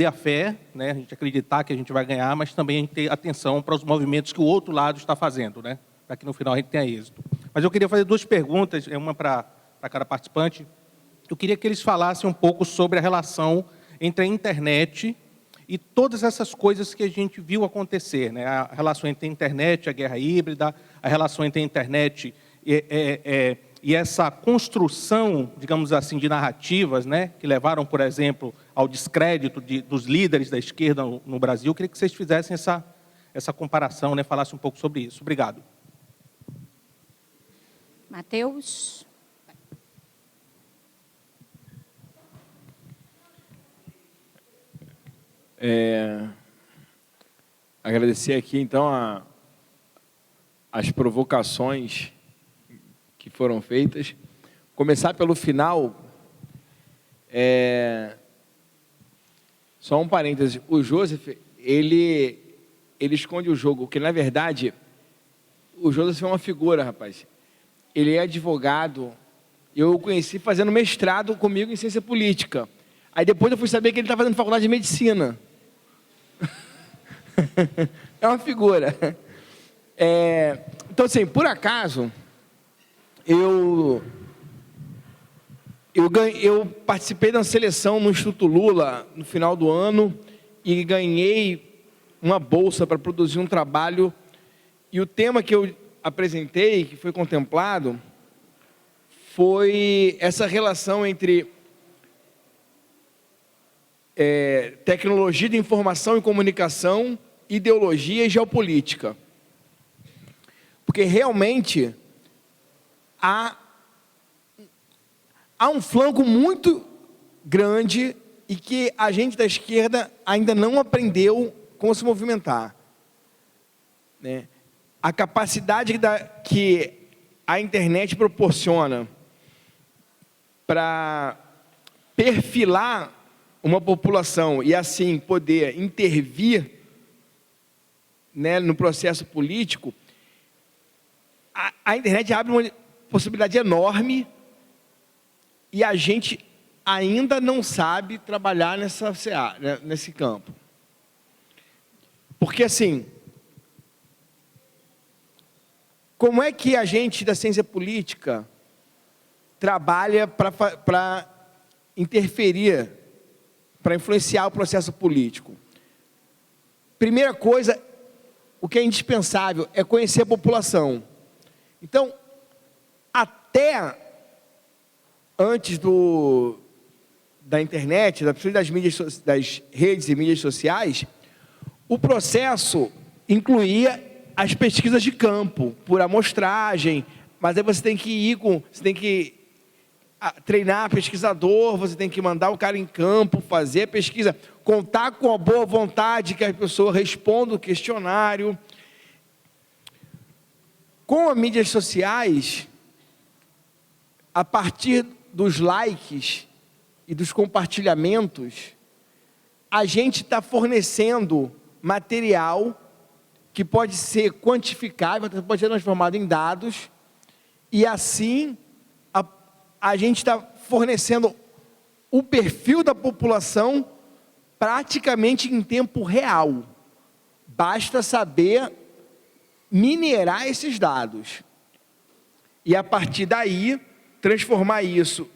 a fé, né, a gente acreditar que a gente vai ganhar, mas também a gente ter atenção para os movimentos que o outro lado está fazendo, né, para que no final a gente tenha êxito. Mas eu queria fazer duas perguntas, uma para cada participante. Eu queria que eles falassem um pouco sobre a relação entre a internet e todas essas coisas que a gente viu acontecer, né? A relação entre a internet, a guerra híbrida, a relação entre a internet e essa construção, digamos assim, de narrativas, né? Que levaram, por exemplo, ao descrédito dos líderes da esquerda no Brasil. Eu queria que vocês fizessem essa comparação, né? Falassem um pouco sobre isso. Obrigado. Matheus. Agradecer aqui, então, as provocações que foram feitas. Começar pelo final. Só um parêntese. O Joseph, ele esconde o jogo, porque, na verdade, o Joseph é uma figura, rapaz. Ele é advogado. Eu o conheci fazendo mestrado comigo em ciência política. Aí depois eu fui saber que ele está fazendo faculdade de medicina. É uma figura. Então, assim, por acaso, eu participei da seleção no Instituto Lula no final do ano e ganhei uma bolsa para produzir um trabalho. E o tema que eu apresentei, que foi contemplado, foi essa relação entre tecnologia de informação e comunicação, ideologia e geopolítica. Porque realmente há um flanco muito grande e que a gente da esquerda ainda não aprendeu como se movimentar, né? A capacidade que a internet proporciona para perfilar uma população e assim poder intervir, né, no processo político, a internet abre uma possibilidade enorme e a gente ainda não sabe trabalhar nesse campo. Porque assim, como é que a gente da ciência política trabalha para interferir, para influenciar o processo político? Primeira coisa, o que é indispensável é conhecer a população. Então, até antes da internet, das redes e mídias sociais, o processo incluía as pesquisas de campo, por amostragem, mas aí você tem que treinar pesquisador, você tem que mandar o cara em campo, fazer a pesquisa, contar com a boa vontade que a pessoa responda o questionário. Com as mídias sociais, a partir dos likes e dos compartilhamentos, a gente está fornecendo material que pode ser quantificável, pode ser transformado em dados, e assim a gente está fornecendo o perfil da população praticamente em tempo real. Basta saber minerar esses dados. E a partir daí, transformar isso,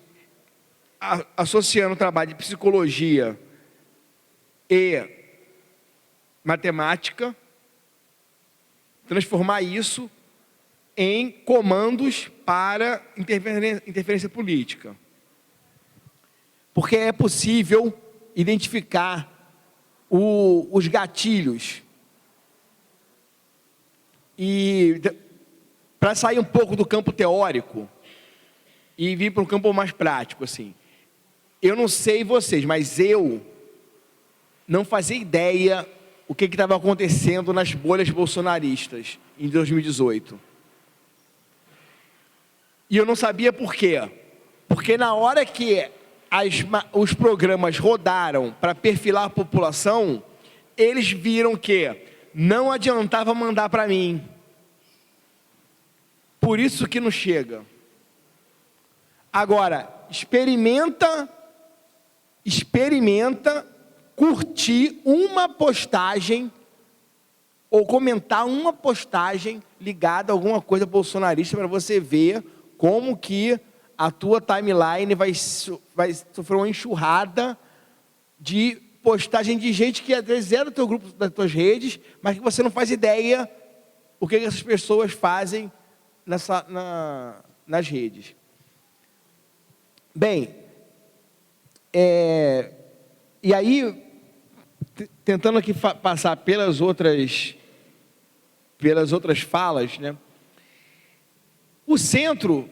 associando o trabalho de psicologia e matemática, transformar isso em comandos para interferência política. Porque é possível identificar os gatilhos. E para sair um pouco do campo teórico e vir para um campo mais prático, assim, eu não sei vocês, mas eu não fazia ideia o que estava acontecendo nas bolhas bolsonaristas em 2018. E eu não sabia por quê. Porque na hora que os programas rodaram para perfilar a população, eles viram que não adiantava mandar para mim. Por isso que não chega. Agora, experimenta curtir uma postagem ou comentar uma postagem ligada a alguma coisa bolsonarista para você ver como que a tua timeline vai sofrer uma enxurrada de postagem de gente que às vezes é do teu grupo, das tuas redes, mas que você não faz ideia o que essas pessoas fazem nas redes. Bem, e aí, tentando aqui passar pelas outras falas, né? O centro,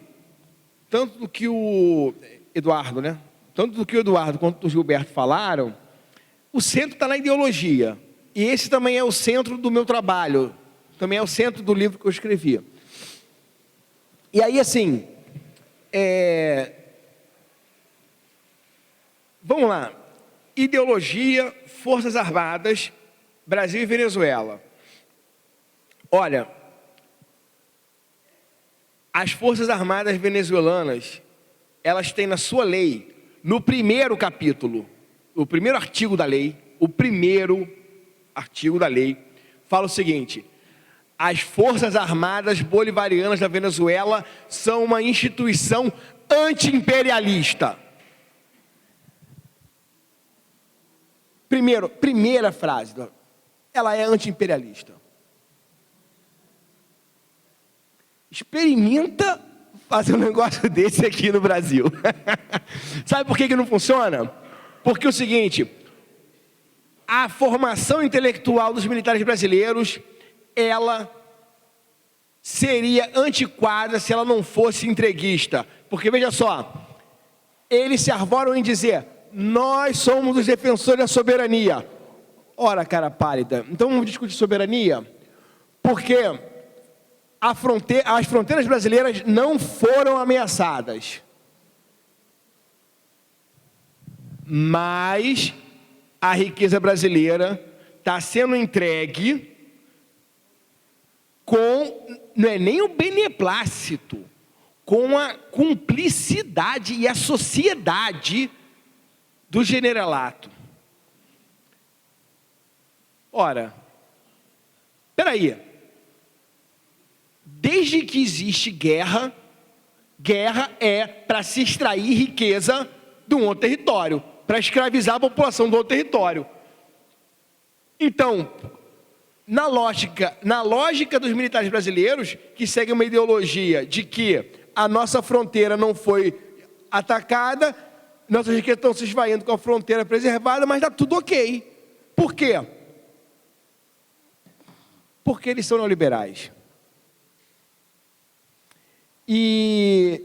tanto do que o Eduardo, né? Tanto do que o Eduardo quanto o Gilberto falaram, o centro está na ideologia. E esse também é o centro do meu trabalho, também é o centro do livro que eu escrevi. E aí, assim, vamos lá. Ideologia, Forças Armadas, Brasil e Venezuela. Olha, as Forças Armadas venezuelanas, elas têm na sua lei, no primeiro capítulo, o primeiro artigo da lei, fala o seguinte: as Forças Armadas Bolivarianas da Venezuela são uma instituição anti-imperialista. Primeira frase, ela é anti-imperialista. Experimenta fazer um negócio desse aqui no Brasil. Sabe por que não funciona? Porque é o seguinte: a formação intelectual dos militares brasileiros, ela seria antiquada se ela não fosse entreguista. Porque, veja só, eles se arvoram em dizer: nós somos os defensores da soberania. Ora, cara pálida, então vamos discutir soberania? Porque as fronteiras brasileiras não foram ameaçadas. Mas a riqueza brasileira está sendo entregue não é nem o beneplácito, com a cumplicidade e a sociedade do generalato. Ora, espera aí. Desde que existe guerra é para se extrair riqueza de um outro território, para escravizar a população do outro território. Então, na lógica dos militares brasileiros, que seguem uma ideologia de que a nossa fronteira não foi atacada, nossas riquezas estão se esvaindo com a fronteira preservada, mas está tudo ok. Por quê? Porque eles são neoliberais. E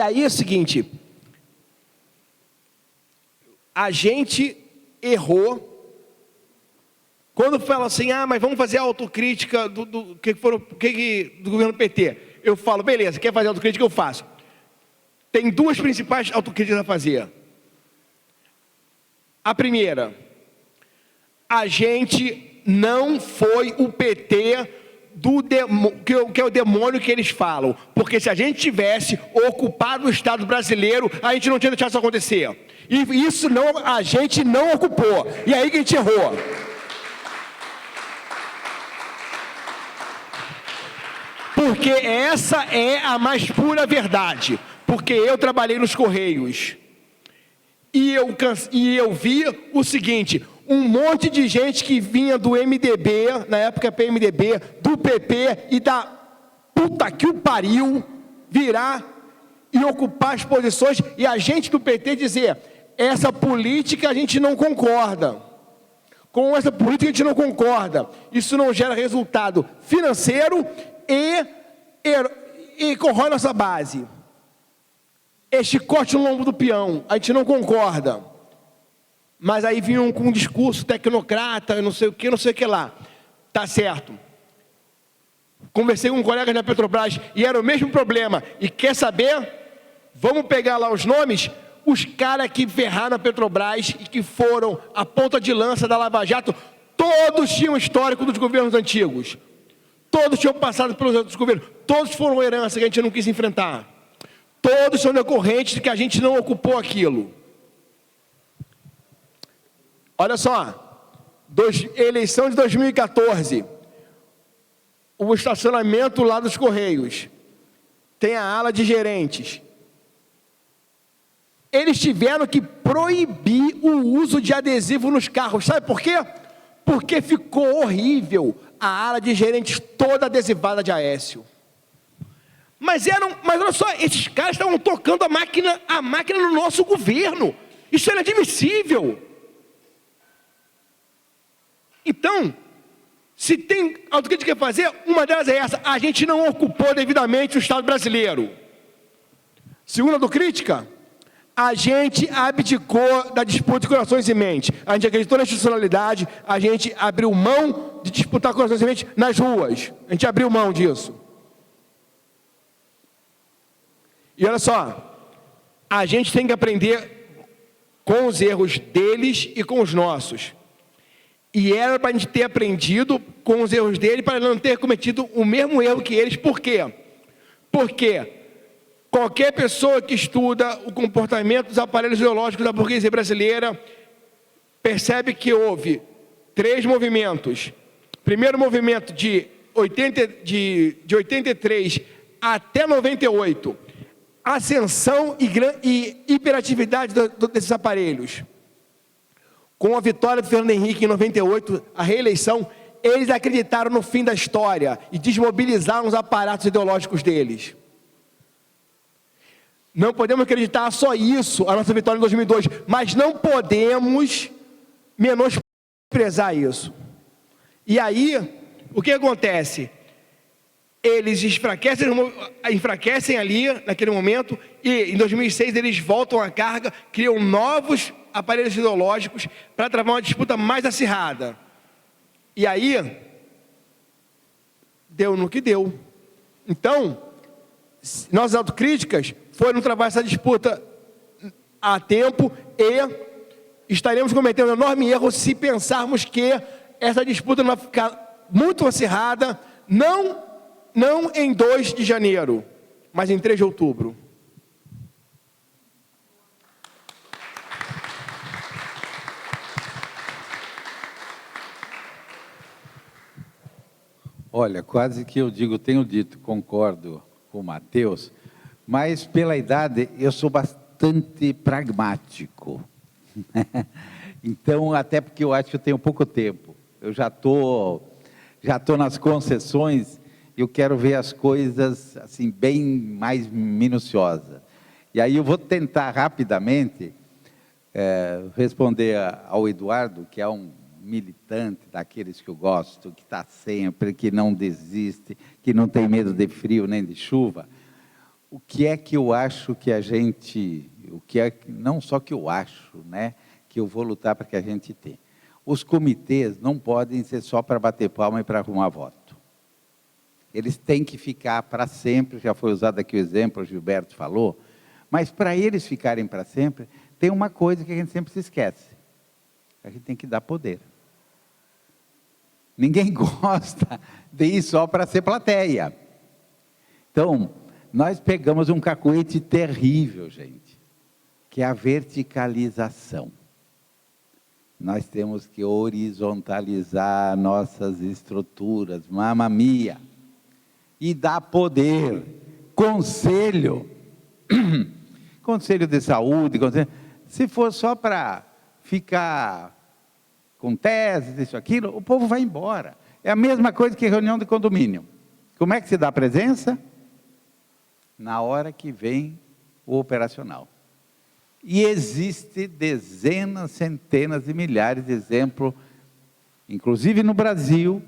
aí é o seguinte: a gente errou quando fala assim: mas vamos fazer a autocrítica do governo PT. Eu falo: beleza, quer fazer autocrítica? Eu faço. Tem duas principais autocríticas a fazer. A primeira: a gente não foi o PT que é o demônio que eles falam, porque se a gente tivesse ocupado o Estado brasileiro, a gente não tinha deixado isso acontecer, e isso a gente não ocupou, e aí que a gente errou. Porque essa é a mais pura verdade, porque eu trabalhei nos Correios, e eu vi o seguinte: um monte de gente que vinha do MDB, na época PMDB, do PP e da puta que o pariu, virar e ocupar as posições, e a gente do PT dizer: essa política a gente não concorda, com essa política a gente não concorda, isso não gera resultado financeiro e corrói nossa base, chicote no lombo do peão, a gente não concorda. Mas aí vinham com um discurso tecnocrata, não sei o que lá. Tá certo. Conversei com colegas da Petrobras e era o mesmo problema. E quer saber? Vamos pegar lá os nomes. Os caras que ferraram a Petrobras e que foram a ponta de lança da Lava Jato, todos tinham histórico dos governos antigos. Todos tinham passado pelos outros governos. Todos foram herança que a gente não quis enfrentar. Todos são decorrentes de que a gente não ocupou aquilo. Olha só, eleição de 2014, o estacionamento lá dos Correios, tem a ala de gerentes. Eles tiveram que proibir o uso de adesivo nos carros. Sabe por quê? Porque ficou horrível a ala de gerentes toda adesivada de Aécio. Mas olha só, esses caras estavam tocando a máquina no nosso governo. Isso era inadmissível. Então, se tem autocrítica que fazer, uma delas é essa: a gente não ocupou devidamente o Estado brasileiro. Segunda autocrítica: a gente abdicou da disputa de corações e mentes. A gente acreditou na institucionalidade, a gente abriu mão de disputar corações e mentes nas ruas. A gente abriu mão disso. E olha só, a gente tem que aprender com os erros deles e com os nossos. E era para a gente ter aprendido com os erros dele, para não ter cometido o mesmo erro que eles. Por quê? Porque Qualquer pessoa que estuda o comportamento dos aparelhos ideológicos da burguesia brasileira percebe que houve 3 movimentos. Primeiro movimento de 83 até 98, ascensão e hiperatividade desses aparelhos. Com a vitória do Fernando Henrique em 98, a reeleição, eles acreditaram no fim da história e desmobilizaram os aparatos ideológicos deles. Não podemos acreditar só isso, a nossa vitória em 2002, mas não podemos menosprezar isso. E aí, o que acontece? Eles enfraquecem ali, naquele momento, e em 2006 eles voltam à carga, criam novos aparelhos ideológicos para travar uma disputa mais acirrada. E aí, deu no que deu. Então, nossas autocríticas foram travar essa disputa a tempo e estaremos cometendo um enorme erro se pensarmos que essa disputa não vai ficar muito acirrada, não em 2 de janeiro, mas em 3 de outubro. Olha, quase que eu tenho dito, concordo com o Matheus, mas pela idade eu sou bastante pragmático. Então, até porque eu acho que eu tenho pouco tempo. Eu já tô nas concessões, eu quero ver as coisas assim bem mais minuciosas. E aí eu vou tentar rapidamente responder ao Eduardo, que é um militante daqueles que eu gosto, que está sempre, que não desiste, que não tem medo de frio nem de chuva. O que é que eu acho que a gente, não só que eu acho, né, que eu vou lutar para que a gente tenha. Os comitês não podem ser só para bater palma e para arrumar voto. Eles têm que ficar para sempre, já foi usado aqui o exemplo, o Gilberto falou, mas para eles ficarem para sempre, tem uma coisa que a gente sempre se esquece. A gente tem que dar poder. Ninguém gosta de ir só para ser plateia. Então, nós pegamos um cacoete terrível, gente, que é a verticalização. Nós temos que horizontalizar nossas estruturas, mamma mia, e dar poder, conselho de saúde, se for só para ficar com teses, isso, aquilo, o povo vai embora. É a mesma coisa que reunião de condomínio. Como é que se dá presença? Na hora que vem o operacional. E existe dezenas, centenas e milhares de exemplos, inclusive no Brasil,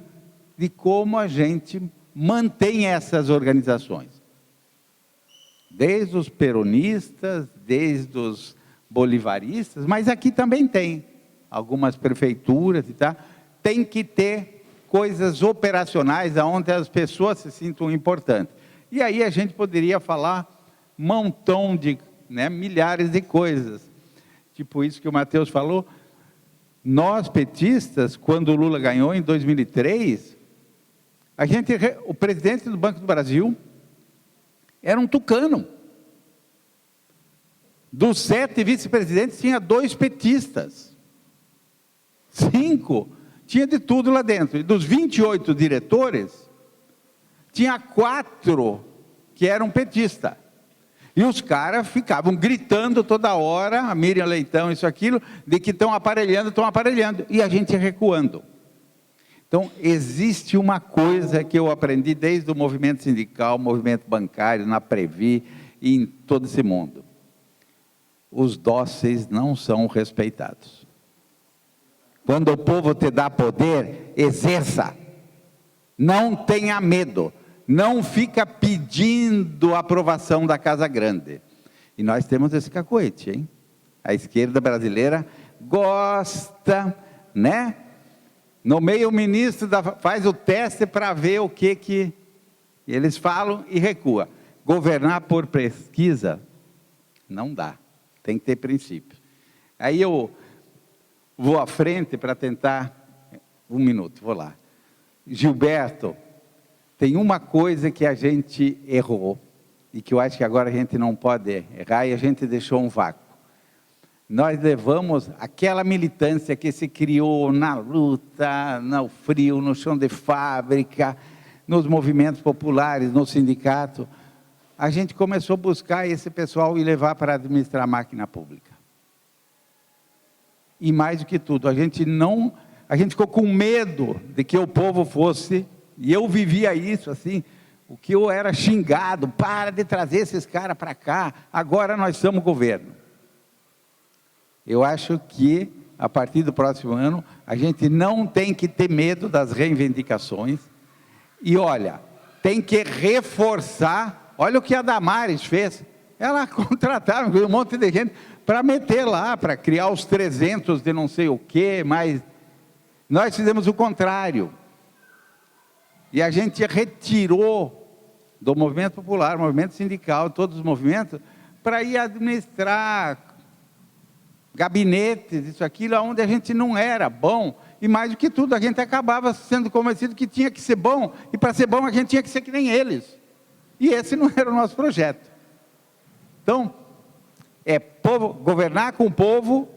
de como a gente mantém essas organizações. Desde os peronistas, desde os bolivaristas, mas aqui também tem algumas prefeituras e tal, tem que ter coisas operacionais onde as pessoas se sintam importantes. E aí a gente poderia falar um montão de, milhares de coisas. Tipo isso que o Matheus falou. Nós, petistas, quando o Lula ganhou em 2003, o presidente do Banco do Brasil era um tucano. Dos 7 vice-presidentes, tinha 2 petistas. 5, tinha de tudo lá dentro. E dos 28 diretores, tinha 4 que eram petistas. E os caras ficavam gritando toda hora, a Miriam Leitão, isso, aquilo, de que estão aparelhando, e a gente recuando. Então, existe uma coisa que eu aprendi desde o movimento sindical, movimento bancário, na Previ e em todo esse mundo. Os dóceis não são respeitados. Quando o povo te dá poder, exerça. Não tenha medo. Não fica pedindo aprovação da Casa Grande. E nós temos esse cacoete, hein? A esquerda brasileira gosta, né? Nomeia o ministro, faz o teste para ver o que eles falam e recua. Governar por pesquisa, não dá. Tem que ter princípio. Aí eu vou à frente para tentar... 1 minuto, vou lá. Gilberto, tem uma coisa que a gente errou. e que eu acho que agora a gente não pode errar, e a gente deixou um vácuo. Nós levamos aquela militância que se criou na luta, no frio, no chão de fábrica, nos movimentos populares, no sindicato. A gente começou a buscar esse pessoal e levar para administrar a máquina pública. E mais do que tudo, a gente ficou com medo de que o povo fosse, e eu vivia isso assim, o que eu era xingado, para de trazer esses caras para cá, agora nós somos governo. Eu acho que, a partir do próximo ano, a gente não tem que ter medo das reivindicações. E, olha, tem que reforçar. Olha o que a Damares fez. Ela contratava um monte de gente para meter lá, para criar os 300 de não sei o quê, mas nós fizemos o contrário. E a gente retirou do movimento popular, movimento sindical, todos os movimentos, para ir administrar gabinetes, isso, aquilo, onde a gente não era bom, e mais do que tudo, a gente acabava sendo convencido que tinha que ser bom, e para ser bom a gente tinha que ser que nem eles. E esse não era o nosso projeto. Então, é governar com o povo,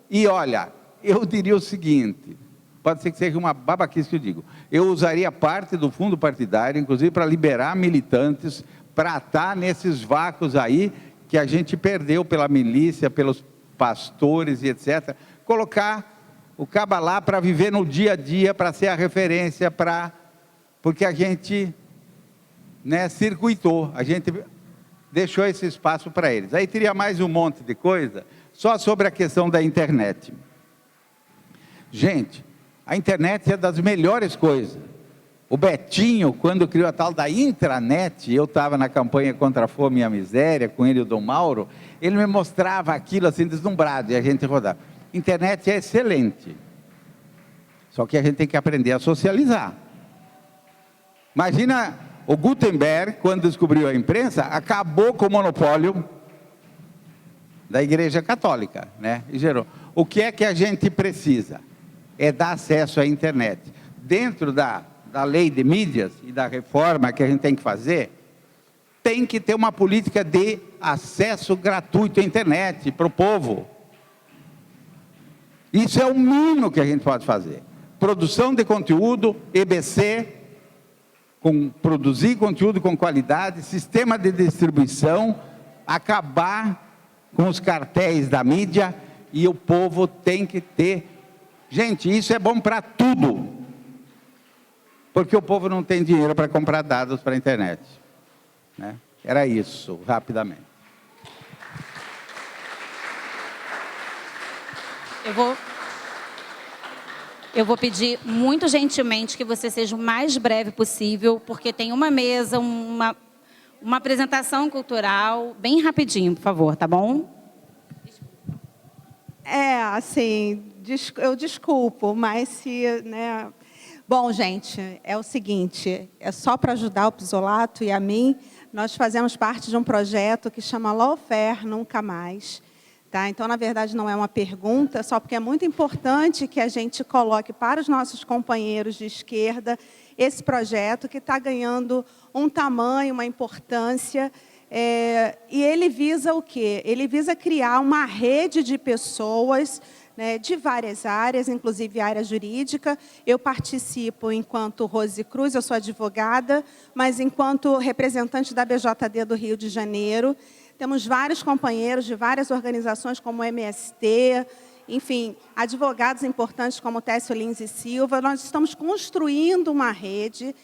e olha, eu diria o seguinte, pode ser que seja uma babaquice que eu digo, eu usaria parte do fundo partidário, inclusive para liberar militantes, para estar nesses vácuos aí, que a gente perdeu pela milícia, pelos pastores e etc., colocar o caba lá para viver no dia a dia, para ser a referência, porque a gente circuitou, a gente deixou esse espaço para eles. Aí teria mais um monte de coisa, só sobre a questão da internet. Gente, a internet é das melhores coisas. O Betinho, quando criou a tal da intranet, eu estava na campanha contra a fome e a miséria, com ele e o Dom Mauro, ele me mostrava aquilo assim, deslumbrado, e a gente rodava. Internet é excelente, só que a gente tem que aprender a socializar. Imagina o Gutenberg, quando descobriu a imprensa, acabou com o monopólio da Igreja Católica, e gerou. O que é que a gente precisa? É dar acesso à internet. Dentro da lei de mídias e da reforma que a gente tem que fazer, tem que ter uma política de acesso gratuito à internet para o povo. Isso é o mínimo que a gente pode fazer. Produção de conteúdo, EBC, produzir conteúdo com qualidade, sistema de distribuição, acabar com os cartéis da mídia, e o povo tem que ter. Gente, isso é bom para tudo, porque o povo não tem dinheiro para comprar dados para a internet. Era isso, rapidamente. Eu vou pedir muito gentilmente que você seja o mais breve possível, porque tem uma mesa, uma apresentação cultural, bem rapidinho, por favor, tá bom? Assim, eu desculpo, mas se, Bom, gente, é o seguinte, é só para ajudar o Pizzolato e a mim, nós fazemos parte de um projeto que chama Lawfare Nunca Mais. Tá? Então, na verdade, não é uma pergunta, só porque é muito importante que a gente coloque para os nossos companheiros de esquerda esse projeto que está ganhando um tamanho, uma importância, e ele visa o quê? Ele visa criar uma rede de pessoas, de várias áreas, inclusive área jurídica. Eu participo enquanto Rose Cruz, eu sou advogada, mas enquanto representante da BJD do Rio de Janeiro. Temos vários companheiros de várias organizações, como o MST, enfim, advogados importantes como Técio Lins e Silva. Nós estamos construindo uma rede,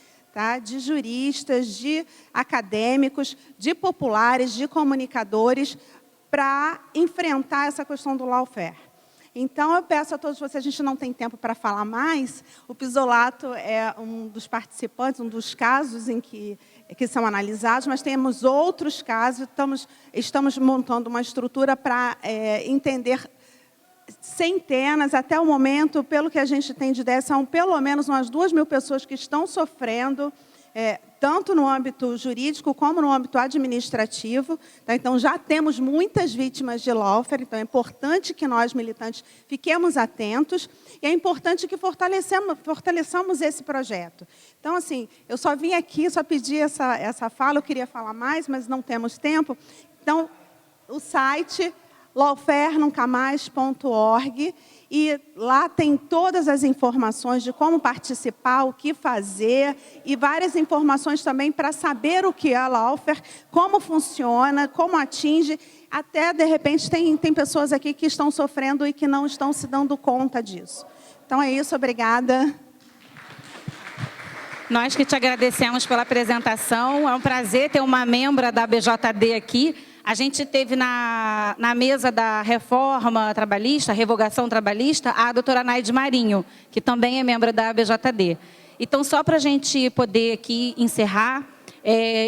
de juristas, de acadêmicos, de populares, de comunicadores, para enfrentar essa questão do lawfare. Então, eu peço a todos vocês, a gente não tem tempo para falar mais, o Pizzolato é um dos participantes, um dos casos em que são analisados, mas temos outros casos, estamos montando uma estrutura para entender centenas, até o momento, pelo que a gente tem de ideia, são pelo menos umas 2.000 pessoas que estão sofrendo tanto no âmbito jurídico como no âmbito administrativo. Tá? Então, já temos muitas vítimas de lawfare, então é importante que nós, militantes, fiquemos atentos, e é importante que fortaleçamos esse projeto. Então, assim, eu só vim aqui, só pedi essa fala, eu queria falar mais, mas não temos tempo. Então, o site lawfarenuncamais.org, e lá tem todas as informações de como participar, o que fazer, e várias informações também para saber o que é a lawfare, como funciona, como atinge. Até, de repente, tem pessoas aqui que estão sofrendo e que não estão se dando conta disso. Então, é isso, obrigada. Nós que te agradecemos pela apresentação. É um prazer ter uma membra da ABJD aqui. A gente teve na mesa da reforma trabalhista, revogação trabalhista, a doutora Naide Marinho, que também é membro da ABJD. Então, só para a gente poder aqui encerrar,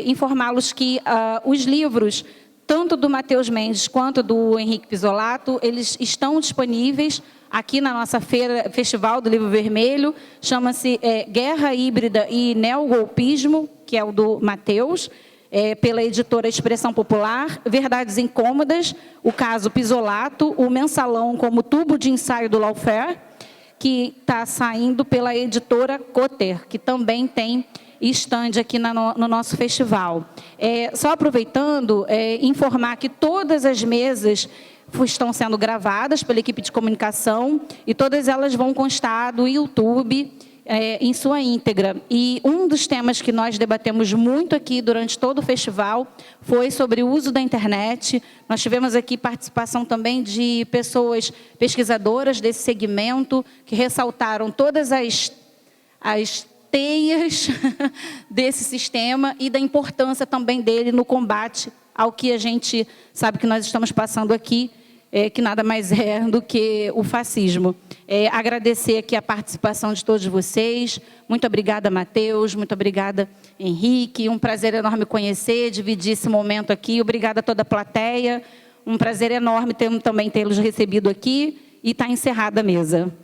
informá-los que os livros, tanto do Matheus Mendes quanto do Henrique Pisolato, eles estão disponíveis aqui na nossa feira, Festival do Livro Vermelho. Chama-se Guerra Híbrida e Neogolpismo, que é o do Matheus, pela editora Expressão Popular, Verdades Incômodas, o caso Pisolato, o Mensalão como tubo de ensaio do lawfare, que está saindo pela editora Cotter, que também tem stand aqui no nosso festival. Só aproveitando, informar que todas as mesas estão sendo gravadas pela equipe de comunicação e todas elas vão constar do YouTube em sua íntegra. E um dos temas que nós debatemos muito aqui durante todo o festival foi sobre o uso da internet. Nós tivemos aqui participação também de pessoas pesquisadoras desse segmento que ressaltaram todas as teias desse sistema e da importância também dele no combate ao que a gente sabe que nós estamos passando aqui, que nada mais é do que o fascismo. Agradecer aqui a participação de todos vocês. Muito obrigada, Matheus. Muito obrigada, Henrique. Um prazer enorme conhecer, dividir esse momento aqui. Obrigada a toda a plateia. Um prazer enorme também tê-los recebido aqui. E está encerrada a mesa.